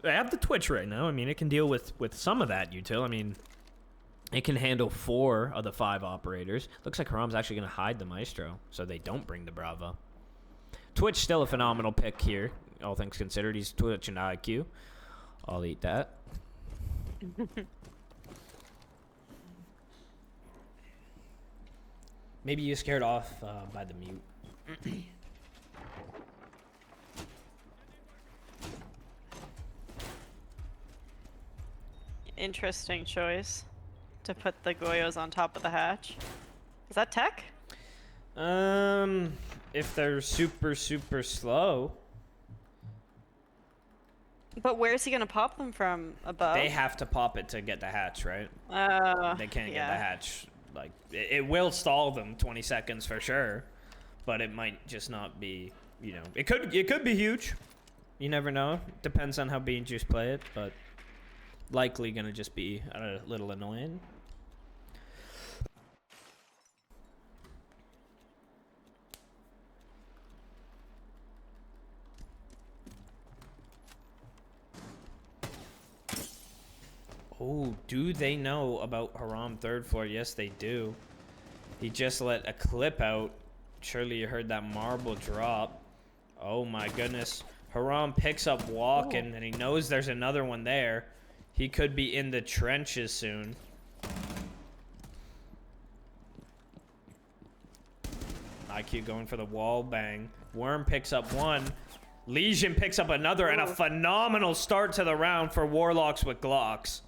I have the Twitch right now. I mean, it can deal with some of that util. I mean, it can handle 4 of the 5 operators. Looks like Haram's actually going to hide the Maestro, so they don't bring the Brava. Twitch still a phenomenal pick here, all things considered. He's Twitch and IQ. I'll eat that. Maybe you scared off by the mute. Interesting choice to put the Goyos on top of the hatch. Is that tech? If they're super slow, But where's he gonna pop them from? Above? They have to pop it to get the hatch, right? They can't get the Yeah. hatch. Like, it will stall them 20 seconds for sure, but it might just not be, you know, it could be huge. You never know. Depends on how Bean Juice play it, but likely gonna just be a little annoying. Oh, do they know about Haram third floor? Yes, they do. He just let a clip out. Surely you heard that marble drop. Oh my goodness. Haram picks up walking, and he knows there's another one there. He could be in the trenches soon. IQ going for the wall bang. Worm picks up one. Legion picks up another, and a phenomenal start to the round for Warlocks with Glocks.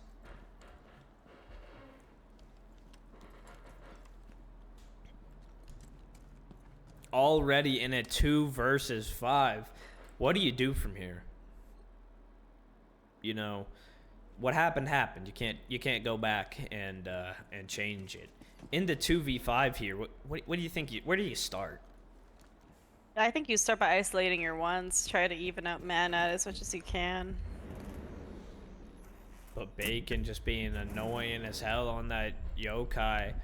Already in a 2 versus 5. What do you do from here? You know, what happened happened. You can't go back and change it. In the 2v5 here, what do you think? Where do you start? I think you start by isolating your ones. Try to even out mana as much as you can. But Bacon just being annoying as hell on that yokai.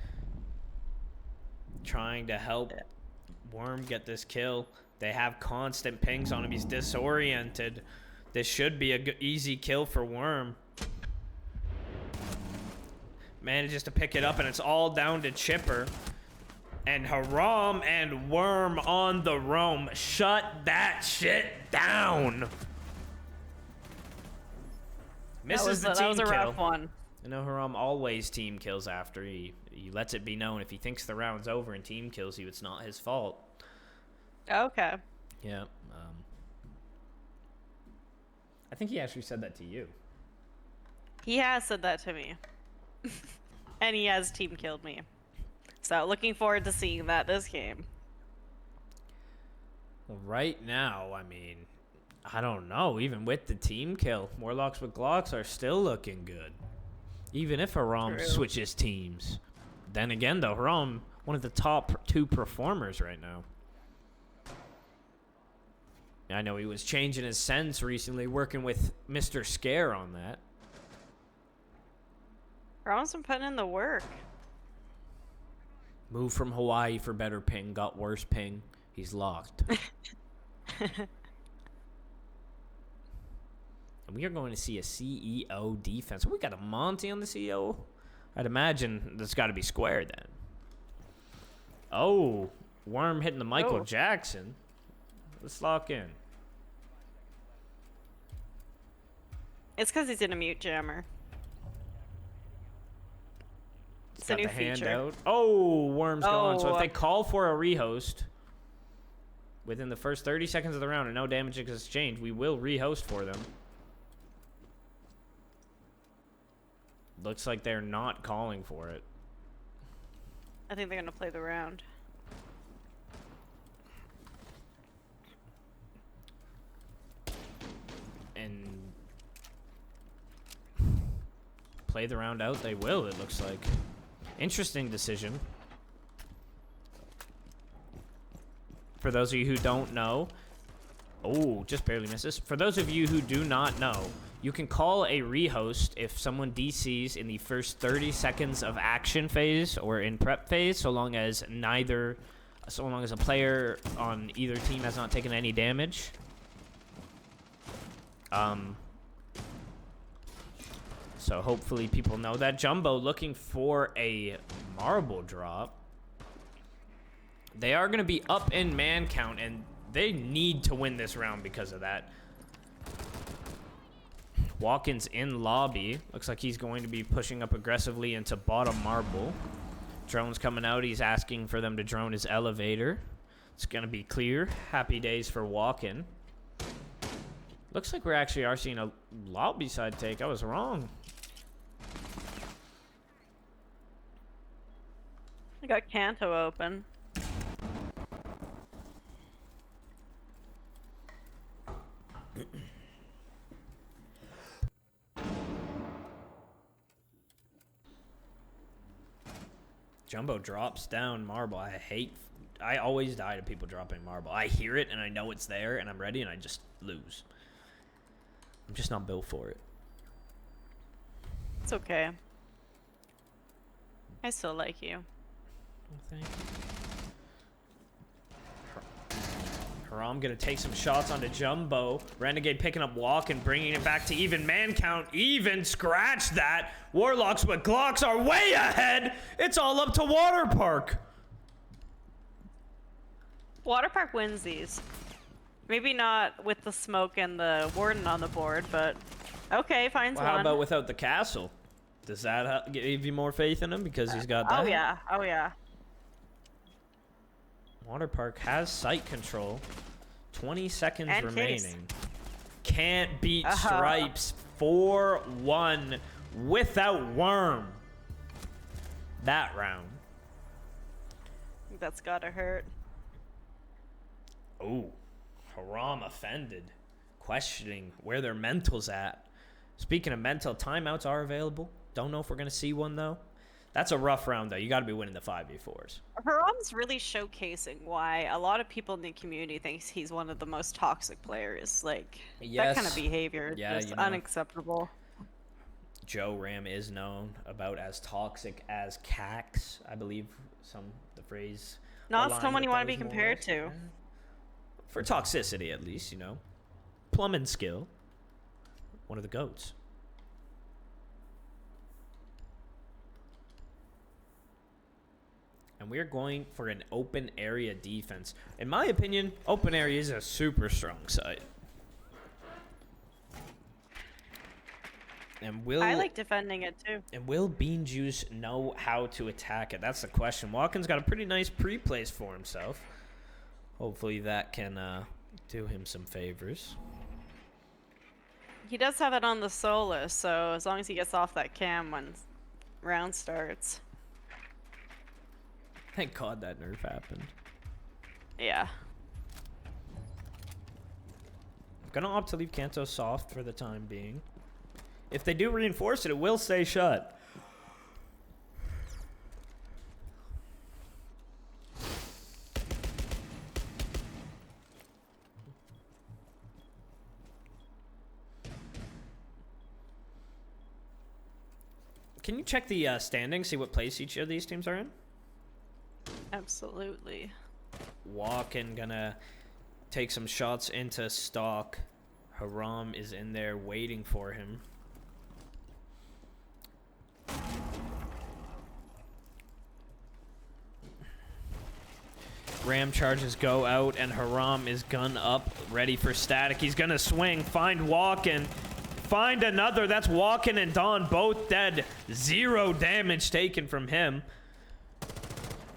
Trying to help Worm get this kill. They have constant pings on him. He's disoriented. This should be a easy kill for Worm. Manages to pick it up, and it's all down to Chipper. And Haram and Worm on the roam. Shut that shit down. Misses the team that was a kill. rough one. I know Haram always team kills after he lets it be known if he thinks the round's over and team kills you, it's not his fault. Okay. Yeah. I think he actually said that to you. He has said that to me. And he has team killed me. So looking forward to seeing that this game. Well, right now, I mean, I don't know. Even with the team kill, Warlocks with Glocks are still looking good. Even if Haram switches teams. Then again, though, Haram, one of the top 2 performers right now. I know he was changing his sense recently, working with Mr. Scare on that. Haram's been putting in the work. Moved from Hawaii for better ping, got worse ping. He's locked. And we are going to see a CEO defense. We got a Monty on the CEO. I'd imagine that's got to be square then. Oh, Worm hitting the Michael Jackson. Let's lock in. It's because he's in a mute jammer. It's a Got new the hand feature. out. Oh, Worm's gone. So if they call for a rehost within the first 30 seconds of the round and no damage is exchanged, we will rehost for them. Looks like they're not calling for it. I think they're gonna play the round. And play the round out they will, it looks like. Interesting decision. For those of you who don't know, oh, just barely misses. For those of you who do not know, you can call a rehost if someone DCs in the first 30 seconds of action phase or in prep phase, so long as a player on either team has not taken any damage. So hopefully people know that. Jumbo looking for a marble drop. They are going to be up in man count, and they need to win this round because of that. Walk-ins in lobby. Looks like he's going to be pushing up aggressively into bottom marble. Drone's coming out. He's asking for them to drone his elevator. It's going to be clear. Happy days for walk-in. Looks like we actually are seeing a lobby side take. I was wrong. I got Kanto open. Jumbo drops down marble. I always die to people dropping marble. I hear it and I know it's there and I'm ready and I just lose. I'm just not built for it. It's okay. I still like you. Well, thank you. Haram gonna take some shots onto Jumbo. Renegade picking up walk and bringing it back to even man count. Even, scratch that. Warlocks with Glocks are way ahead. It's all up to Water Park. Water Park wins these. Maybe not with the smoke and the warden on the board, but okay, finds Well, one. how about without the castle? Does that give you more faith in him because he's got that? Oh yeah, oh yeah. Water Park has site control. 20 seconds And remaining. case. Can't beat Stripes. 4-1 without Worm. That round. That's gotta hurt. Oh, Haram offended. Questioning where their mental's at. Speaking of mental, timeouts are available. Don't know if we're going to see one, though. That's a rough round, though. You got to be winning the 5v4s. Haram's really showcasing why a lot of people in the community thinks he's one of the most toxic players. Like, that kind of behavior is just unacceptable. Joe Ram is known about as toxic as Cax, I believe the phrase. Not someone you want to be compared to. For toxicity, at least, you know. Plumbing skill. One of the GOATs. And we're going for an open area defense. In my opinion, open area is a super strong side. And I like defending it too. And will Bean Juice know how to attack it? That's the question. Watkins got a pretty nice pre-place for himself. Hopefully that can do him some favors. He does have it on the Solus, so as long as he gets off that cam when round starts. Thank God that nerf happened. Yeah. I'm gonna opt to leave Kanto soft for the time being. If they do reinforce it, it will stay shut. Can you check the standings, see what place each of these teams are in? Absolutely. Walken gonna take some shots into stock. Haram is in there waiting for him. Ram charges go out and Haram is gun up, ready for static. He's gonna swing, find Walken. Find another. That's Walken and Dawn both dead. 0 damage taken from him.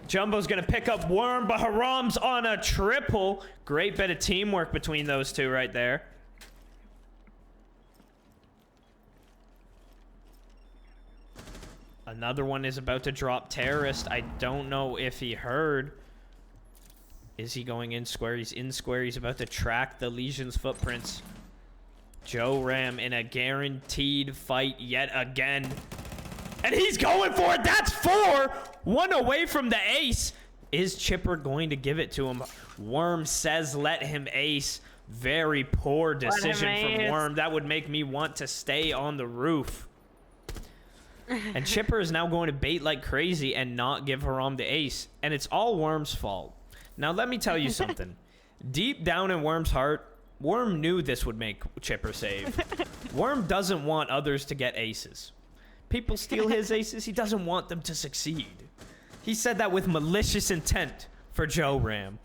Jumbo's gonna pick up Worm, but Haram's on a triple. Great bit of teamwork between those two right there. Another one is about to drop Terrorist. I don't know if he heard. Is he going in square? He's in square. He's about to track the Legion's footprints. Joe Ram in a guaranteed fight yet again. And he's going for it. That's 4. 1 away from the ace. Is Chipper going to give it to him? Worm says let him ace. Very poor decision from Worm. That would make me want to stay on the roof. And Chipper is now going to bait like crazy and not give Haram the ace. And it's all Worm's fault. Now, let me tell you something. Deep down in Worm's heart, Worm knew this would make Chipper save. Worm doesn't want others to get aces. People steal his aces. He doesn't want them to succeed. He said that with malicious intent for Joe Ram.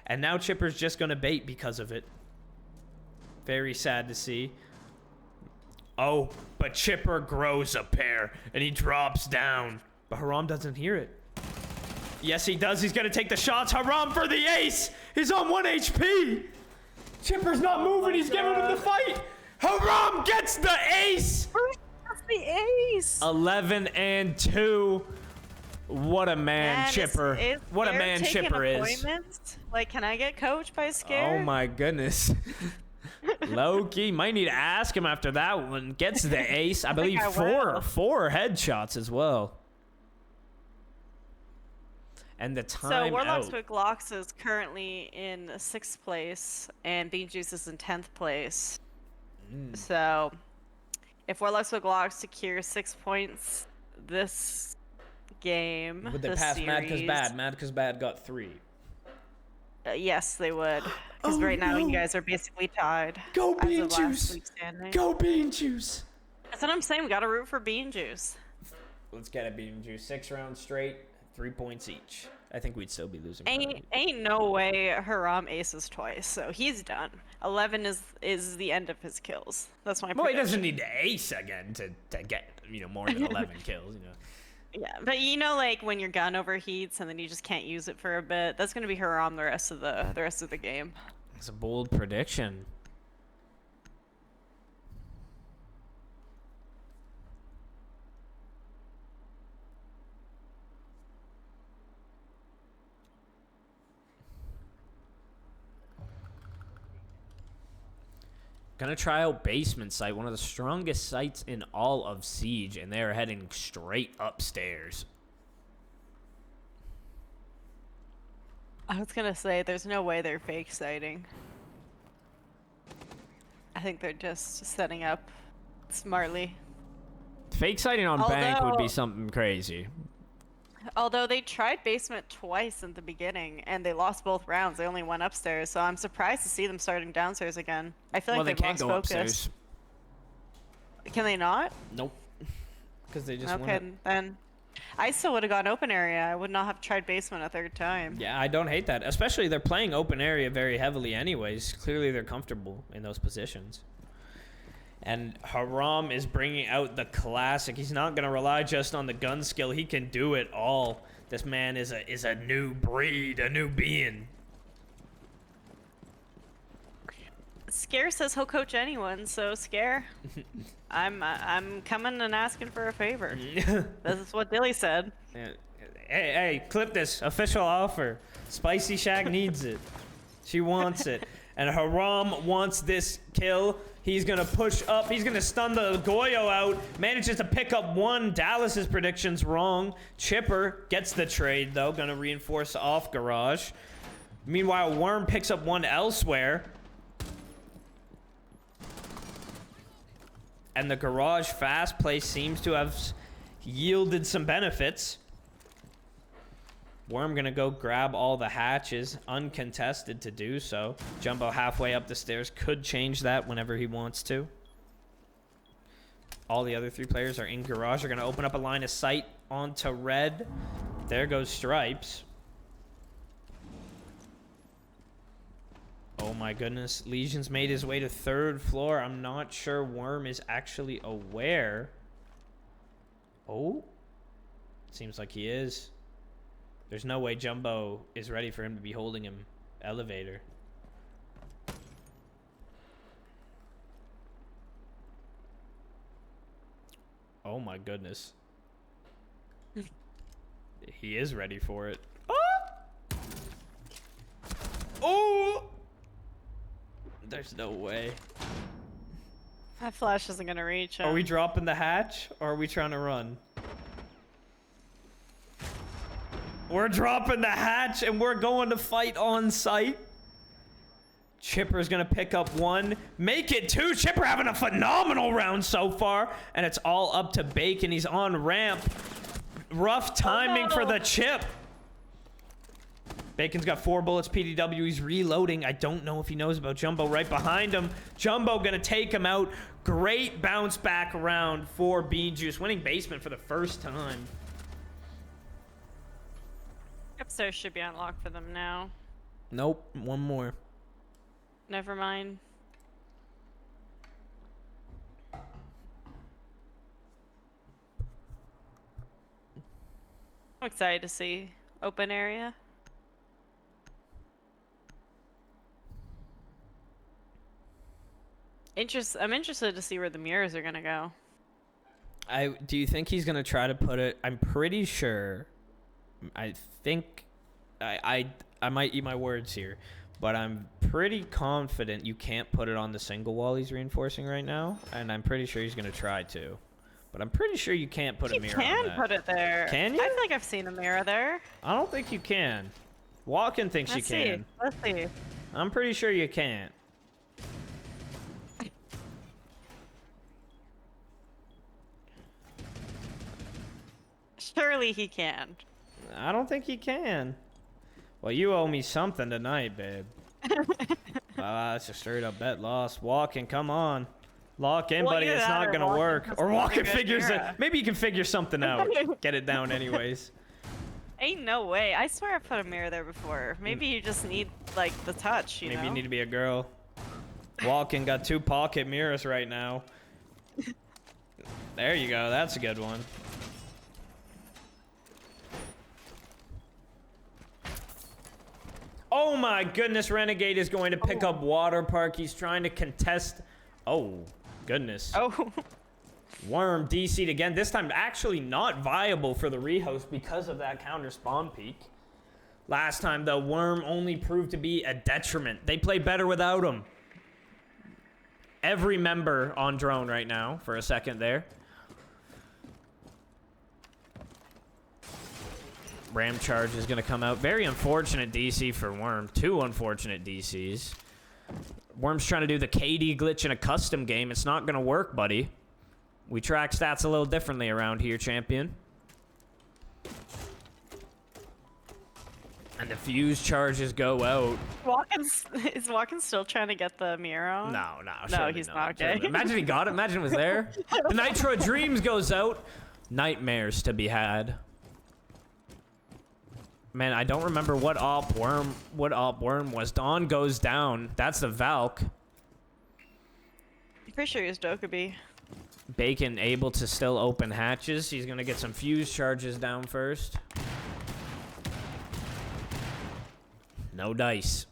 And now Chipper's just going to bait because of it. Very sad to see. Oh, but Chipper grows a pair, and he drops down. But Haram doesn't hear it. Yes, he does. He's going to take the shots. Haram for the ace. He's on 1 HP. Chipper's not moving. He's giving him the fight. Haram gets the ace. That's the ace. 11 and 2. What a man, Chipper. What a man Chipper is. Like, can I get coached by Scare? Oh my goodness. Low-key. Might need to ask him after that one. Gets the ace. I believe four headshots as well. And the So time Warlocks out. with Glocks is currently in 6th place, and Bean Juice is in 10th place. So if Warlocks with Glocks secures 6 points this game, Would they this pass Mad 'Cause series, Bad? Mad 'Cause Bad got 3. yes, they would. Because Oh, right now you no. guys are basically tied Go as Bean of last Juice! week's standing. Go Bean Juice! That's what I'm saying. We gotta root for Bean Juice. Let's get it, Bean Juice. 6 rounds straight, 3 points each. I think we'd still be losing. Ain't no way Haram aces twice, so he's done. 11 is the end of his kills. That's my Well, he prediction. doesn't need to ace again to get, more than 11 kills, Yeah, but like when your gun overheats and then you just can't use it for a bit, that's gonna be Haram the rest of the game. It's a bold prediction. Gonna try out Basement Site, one of the strongest sites in all of Siege, and they're heading straight upstairs. I was gonna say, there's no way they're fake sighting. I think they're just setting up smartly. Fake sighting on Bank would be something crazy. Although they tried basement twice in the beginning and they lost both rounds. They only went upstairs, so I'm surprised to see them starting downstairs again. I feel like They they've can't lost go focus. upstairs. Can they not? Nope. Because they just Okay, then I still would have gone open area. I would not have tried basement a third time. Yeah, I don't hate that. Especially they're playing open area very heavily anyways. Clearly they're comfortable in those positions. And Haram is bringing out the classic. He's not going to rely just on the gun skill. He can do it all. This man is a new breed, a new being. Scare says he'll coach anyone, so Scare, I'm coming and asking for a favor. This is what Dilly said. Hey, clip this. Official offer. Spicy Shack needs it. She wants it. And Haram wants this kill. He's going to push up. He's going to stun the Goyo out. Manages to pick up one. Dallas's prediction's wrong. Chipper gets the trade, though. Going to reinforce off Garage. Meanwhile, Worm picks up one elsewhere. And the Garage fast play seems to have yielded some benefits. Worm gonna go grab all the hatches, uncontested to do so. Jumbo halfway up the stairs, could change that whenever he wants to. All the other 3 players are in Garage. Are gonna open up a line of sight onto Red. There goes Stripes. Oh my goodness, Legion's made his way to 3rd floor. I'm not sure Worm is actually aware. Oh, seems like he is. There's no way Jumbo is ready for him to be holding him elevator. Oh my goodness. He is ready for it. Oh! Oh! There's no way. That flash isn't gonna reach him. Are we dropping the hatch or are we trying to run? We're dropping the hatch and we're going to fight on site. Chipper's gonna pick up 1. Make it 2. Chipper having a phenomenal round so far. And it's all up to Bacon. He's on ramp. Rough timing for the chip. Bacon's got 4 bullets PDW. He's reloading. I don't know if he knows about Jumbo right behind him. Jumbo gonna take him out. Great bounce back round for Bean Juice. Winning basement for the first time. Upstairs should be unlocked for them now. Nope, 1 more. Never mind. I'm excited to see open area. I'm interested to see where the mirrors are gonna go. Do you think he's gonna try to put it? I'm pretty sure. I think I might eat my words here, but I'm pretty confident you can't put it on the single wall he's reinforcing right now, and I'm pretty sure he's gonna try to. But I'm pretty sure you can't put a mirror on You that. can put it there. Can you? I feel like I've seen a mirror there. I don't think you can. Walken thinks you can. Let's see. I'm pretty sure you can't. Surely he can. I don't think he can. Well, you owe me something tonight, babe. That's a straight up bet loss. Walken, come on. Lock in, Well, buddy. either It's that not or gonna Walken work. has Or a really Walken good figures it. mirror. Maybe you can figure something out. Get it down anyways. Ain't no way. I swear I put a mirror there before. Maybe you just need, like, the touch, you Maybe know? you need to be a girl. Walken got 2 pocket mirrors right now. There you go. That's a good one. Oh my goodness, Renegade is going to pick up Water Park. He's trying to contest. Oh, goodness. Oh. Worm DC'd again. This time actually not viable for the rehost because of that counter spawn peak. Last time, though, Worm only proved to be a detriment. They play better without him. Every member on drone right now for a second there. Ram charge is going to come out. Very unfortunate DC for Worm. 2 unfortunate DCs. Worm's trying to do the KD glitch in a custom game. It's not going to work, buddy. We track stats a little differently around here, champion. And the fuse charges go out. Is Walken still trying to get the mirror on? No, No, he's not. Okay. Imagine he got it. Imagine it was there. The Nitro Dreams goes out. Nightmares to be had. Man, I don't remember what op worm was. Dawn goes down. That's the Valk. I'm pretty sure he's Dokkaebi. Bacon able to still open hatches. He's gonna get some fuse charges down first. No dice.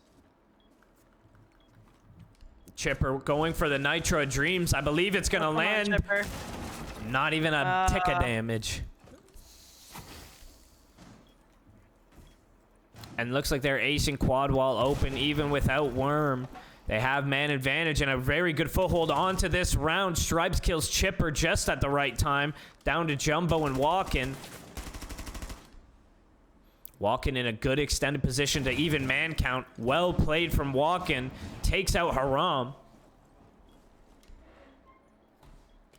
Chipper going for the Nitro Dreams. I believe it's gonna land. Chipper. Not even a tick of damage. And looks like they're acing quad wall open even without Worm. They have man advantage and a very good foothold onto this round. Stripes kills Chipper just at the right time. Down to Jumbo and Walken. Walken in a good extended position to even man count. Well played from Walken. Takes out Haram.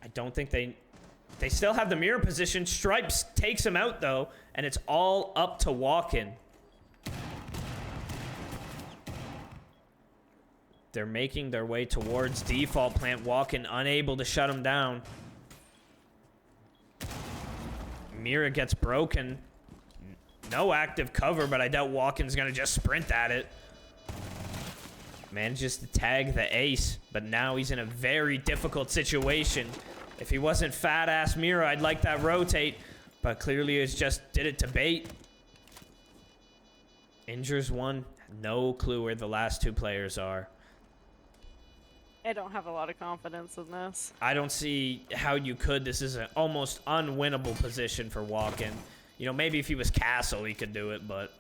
I don't think they still have the mirror position. Stripes takes him out though. And it's all up to Walken. They're making their way towards default plant. Walken unable to shut him down. Mira gets broken. No active cover, but I doubt Walken's gonna just sprint at it. Manages to tag the ace, but now he's in a very difficult situation. If he wasn't fat ass Mira, I'd like that rotate, but clearly it's just did it to bait. Injures one. No clue where the last 2 players are. I don't have a lot of confidence in this. I don't see how you could. This is an almost unwinnable position for Walken. You know, maybe if he was Castle, he could do it, but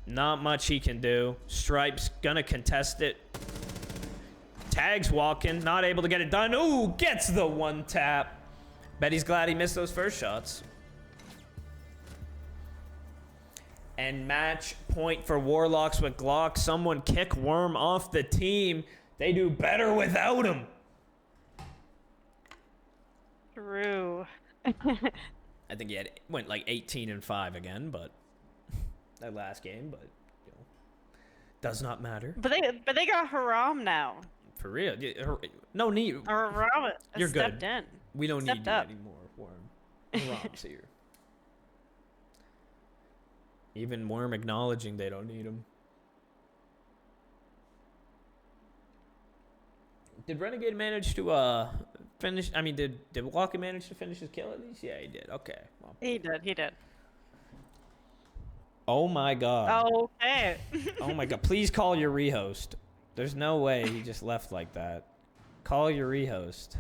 not much he can do. Stripes gonna contest it. Tags Walken, not able to get it done. Ooh, gets the 1 tap. Bet he's glad he missed those first shots. And match point for Warlocks with Glocks. Someone kick Worm off the team. They do better without him. True. I think he went like 18-5 again, but that last game, but you know, does not matter. But they got Haram now. For real, no need. Haram You're stepped good. in. We don't Stepped need you up. anymore, Worm. Haram's here. Even Worm acknowledging they don't need him. Did Renegade manage to finish? I mean, did Walken manage to finish his kill at least? Yeah, he did. Okay. Well. He did. Oh my god. Okay. Oh my god. Please call your rehost. There's no way he just left like that. Call your rehost.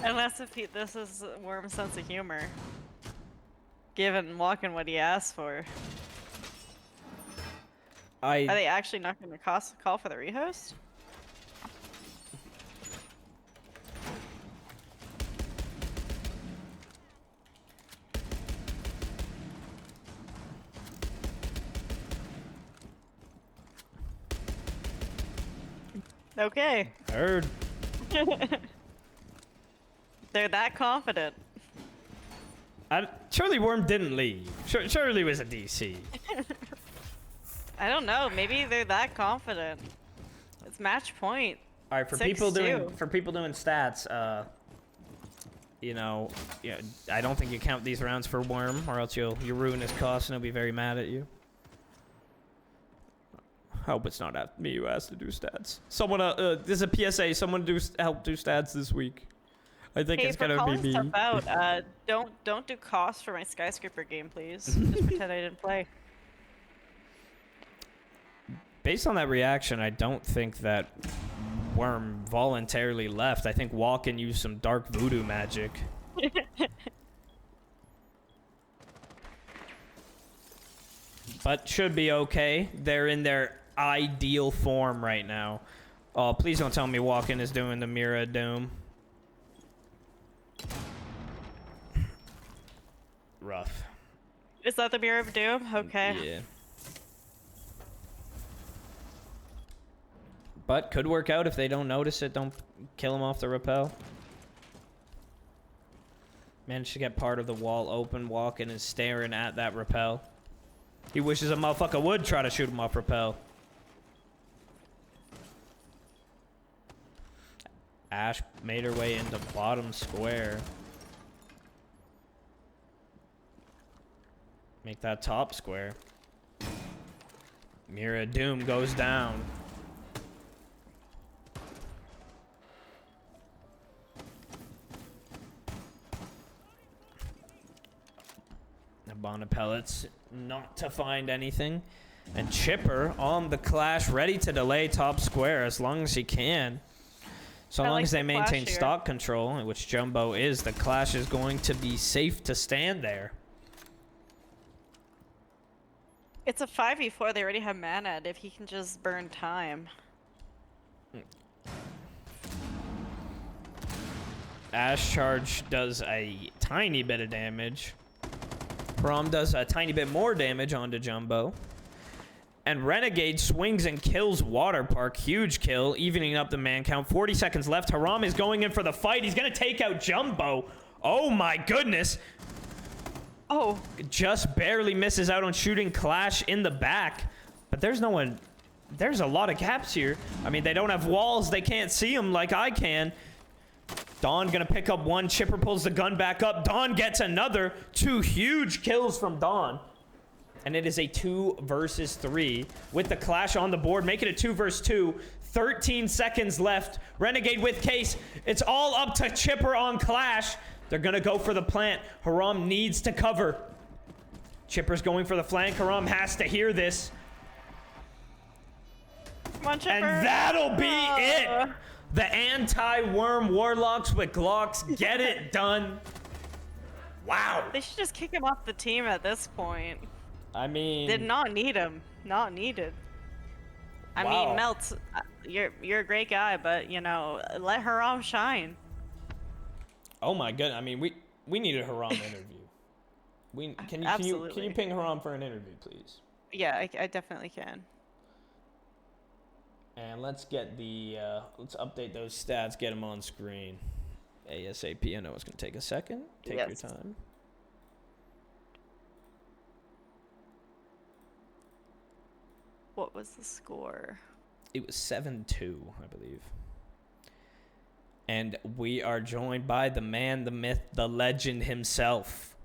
Unless if this is Worm's sense of humor. Given Walken what he asked for. Are they actually not going to call for the rehost? Okay. Heard. They're that confident. Surely Worm didn't leave. Surely was a DC. I don't know. Maybe they're that confident. It's match point. All right, for 6-2. people doing stats, you know, yeah, I don't think you count these rounds for Worm, or else you'll ruin his cost and he'll be very mad at you. Hope it's not me who has to do stats. Someone, this is a PSA. Someone help do stats this week. I think it's gonna be me. Stuff out, don't do cost for my skyscraper game, please. Just pretend I didn't play. Based on that reaction, I don't think that Worm voluntarily left. I think Walken used some dark voodoo magic. But should be okay. They're in their ideal form right now. Oh, please don't tell me Walken is doing the Mirror Doom. Rough. Is that the Mirror of Doom? Okay. Yeah. But could work out if they don't notice it. Don't kill him off the rappel. Managed to get part of the wall open. Walken is staring at that rappel. He wishes a motherfucker would try to shoot him off rappel. Ash made her way into bottom square. Make that top square. Mirror of Doom goes down. Bonnet pellets not to find anything, and Chipper on the clash, ready to delay top square as long as he can. So long as they maintain stock control, which Jumbo is, the clash is going to be safe to stand there. It's a 5v4. They already have mana. If he can just burn time. Ash charge does a tiny bit of damage. Rom does a tiny bit more damage onto Jumbo. And Renegade swings and kills Water Park. Huge kill, evening up the man count. 40 seconds left. Haram is going in for the fight. He's going to take out Jumbo. Oh my goodness. Oh. Just barely misses out on shooting Clash in the back. But there's no one. There's a lot of gaps here. I mean, they don't have walls. They can't see them like I can. Dawn gonna pick up one. Chipper pulls the gun back up. Dawn gets another. 2 huge kills from Dawn. And it is a 2 versus 3 with the clash on the board. Make it a 2 versus 2. 13 seconds left. Renegade with case. It's all up to Chipper on clash. They're gonna go for the plant. Haram needs to cover. Chipper's going for the flank. Haram has to hear this. Come on, Chipper. And that'll be it. The anti-worm Warlocks with Glocks get it done. Wow. They should just kick him off the team at this point. I mean, did not need him. Not needed. I mean, Melt, you're a great guy, but you know, let Haram shine. Oh my god! I mean, we need a Haram interview. Can you ping Haram for an interview, please? Yeah, I definitely can. And let's get the let's update those stats. Get them on screen ASAP. I know it's gonna take a second. Take your time. What was the score? It was 7-2, I believe. And we are joined by the man, the myth, the legend himself.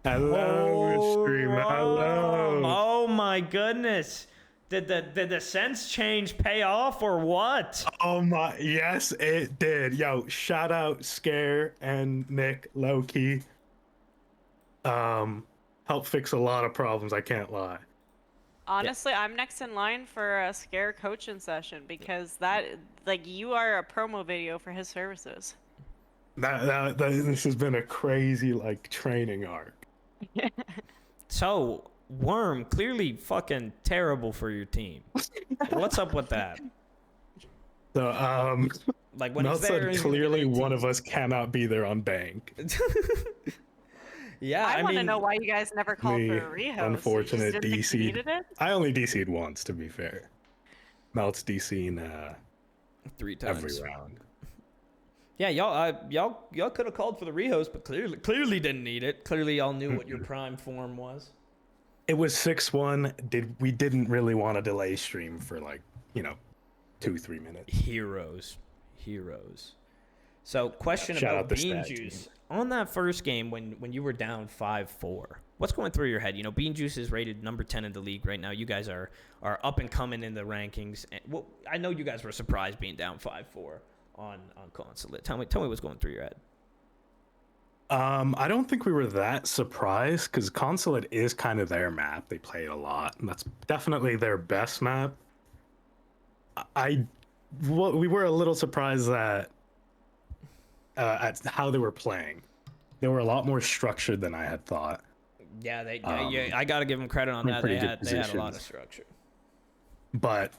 Hello, stream. Hello. Oh my goodness. Did the sense change pay off or what? Oh my, yes, it did. Yo, shout out Scare and Nick Loki. Helped fix a lot of problems, I can't lie. Honestly, I'm next in line for a Scare coaching session because that, like, you are a promo video for his services. This has been a crazy, like, training arc. So, Worm, clearly fucking terrible for your team. What's up with that? So, like when Mel it's there, said clearly one of us cannot be there on bank. Yeah, I want to know why you guys never called for a rehost. Unfortunate DC. I only DC'd once, to be fair. Melt's DC'ing 3 times. every round. Yeah, y'all could have called for the rehost, but clearly didn't need it. Clearly, y'all knew what your prime form was. It was 6-1. We didn't really want to delay stream for like 2-3 minutes. Heroes. So, question Shout about out the Bean Stag Juice. team. On that first game, when you were down 5-4, what's going through your head? Bean Juice is rated number 10 in the league right now. You guys are up and coming in the rankings. And, well, I know you guys were surprised being down 5-4 on Consulate. Tell me what's going through your head. I don't think we were that surprised because Consulate is kind of their map. They play it a lot, and that's definitely their best map. We were a little surprised that at how they were playing. They were a lot more structured than I had thought. Yeah, I got to give them credit on that. They had a lot of structure. But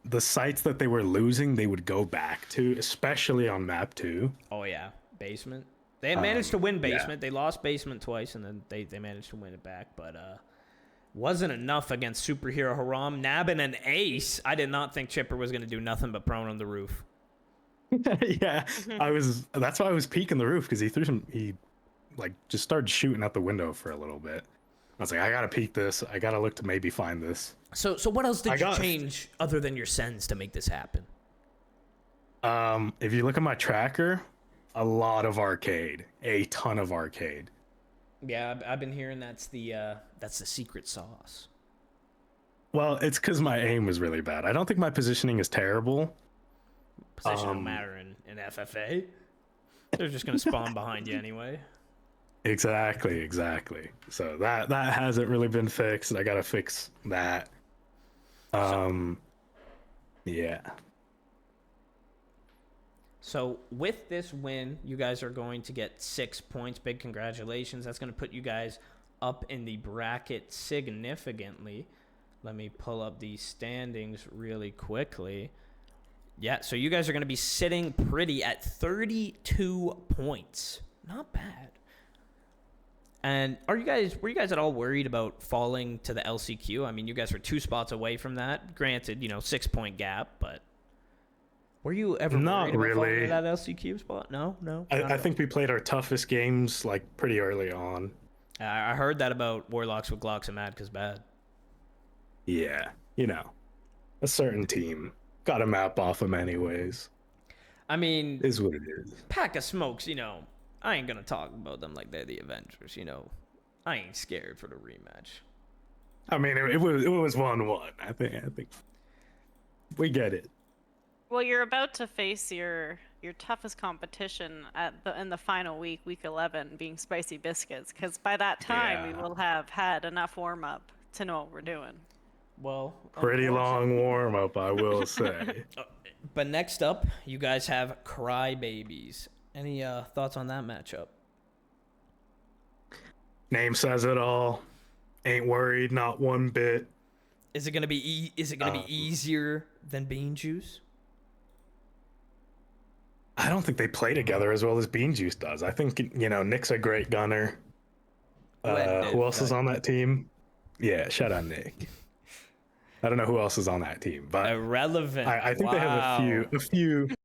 the sites that they were losing, they would go back to, especially on map 2. Oh yeah, basement. They had managed to win basement. Yeah. They lost basement twice, and then they managed to win it back. But wasn't enough against Superhero Haram nabbing an ace. I did not think Chipper was going to do nothing but prone on the roof. Yeah, that's why I was peeking the roof because he like just started shooting out the window for a little bit. I was like, I gotta peek this. I gotta look to maybe find this. So what else did you change other than your sends to make this happen? If you look at my tracker, a lot of arcade, a ton of arcade. Yeah, I've been hearing that's the secret sauce. Well, it's because my aim was really bad. I don't think my positioning is terrible. Position don't matter in FFA. They're just gonna spawn behind you anyway. Exactly. So that hasn't really been fixed. I gotta fix that. Yeah. So with this win, you guys are going to get 6 points. Big congratulations. That's going to put you guys up in the bracket significantly. Let me pull up the standings really quickly. Yeah, so you guys are going to be sitting pretty at 32 points. Not bad. And were you guys at all worried about falling to the LCQ? I mean, you guys were 2 spots away from that. Granted, 6-point gap, but were you ever not worried about falling really to that LCQ spot? No. I think we played our toughest games like pretty early on. I heard that about Warlocks with Glocks and Mad 'cause bad. Yeah, a certain team got a map off them anyways. I mean, is what it is. Pack of Smokes, I ain't gonna talk about them like they're the Avengers. I ain't scared for the rematch. I mean, it was 1-1. I think we get it. Well, you're about to face your toughest competition in the final week 11, being Spicy Biscuits, because by that time we will have had enough warm up to know what we're doing. Well, pretty long warm up, I will say. But next up, you guys have Crybabies. Any thoughts on that matchup? Name says it all. Ain't worried, not one bit. Is it gonna be be easier than Bean Juice? I don't think they play together as well as Bean Juice does. I think Nick's a great gunner. Who else is on that team? Yeah, shout out Nick. I don't know who else is on that team, but Irrelevant. I think they have a few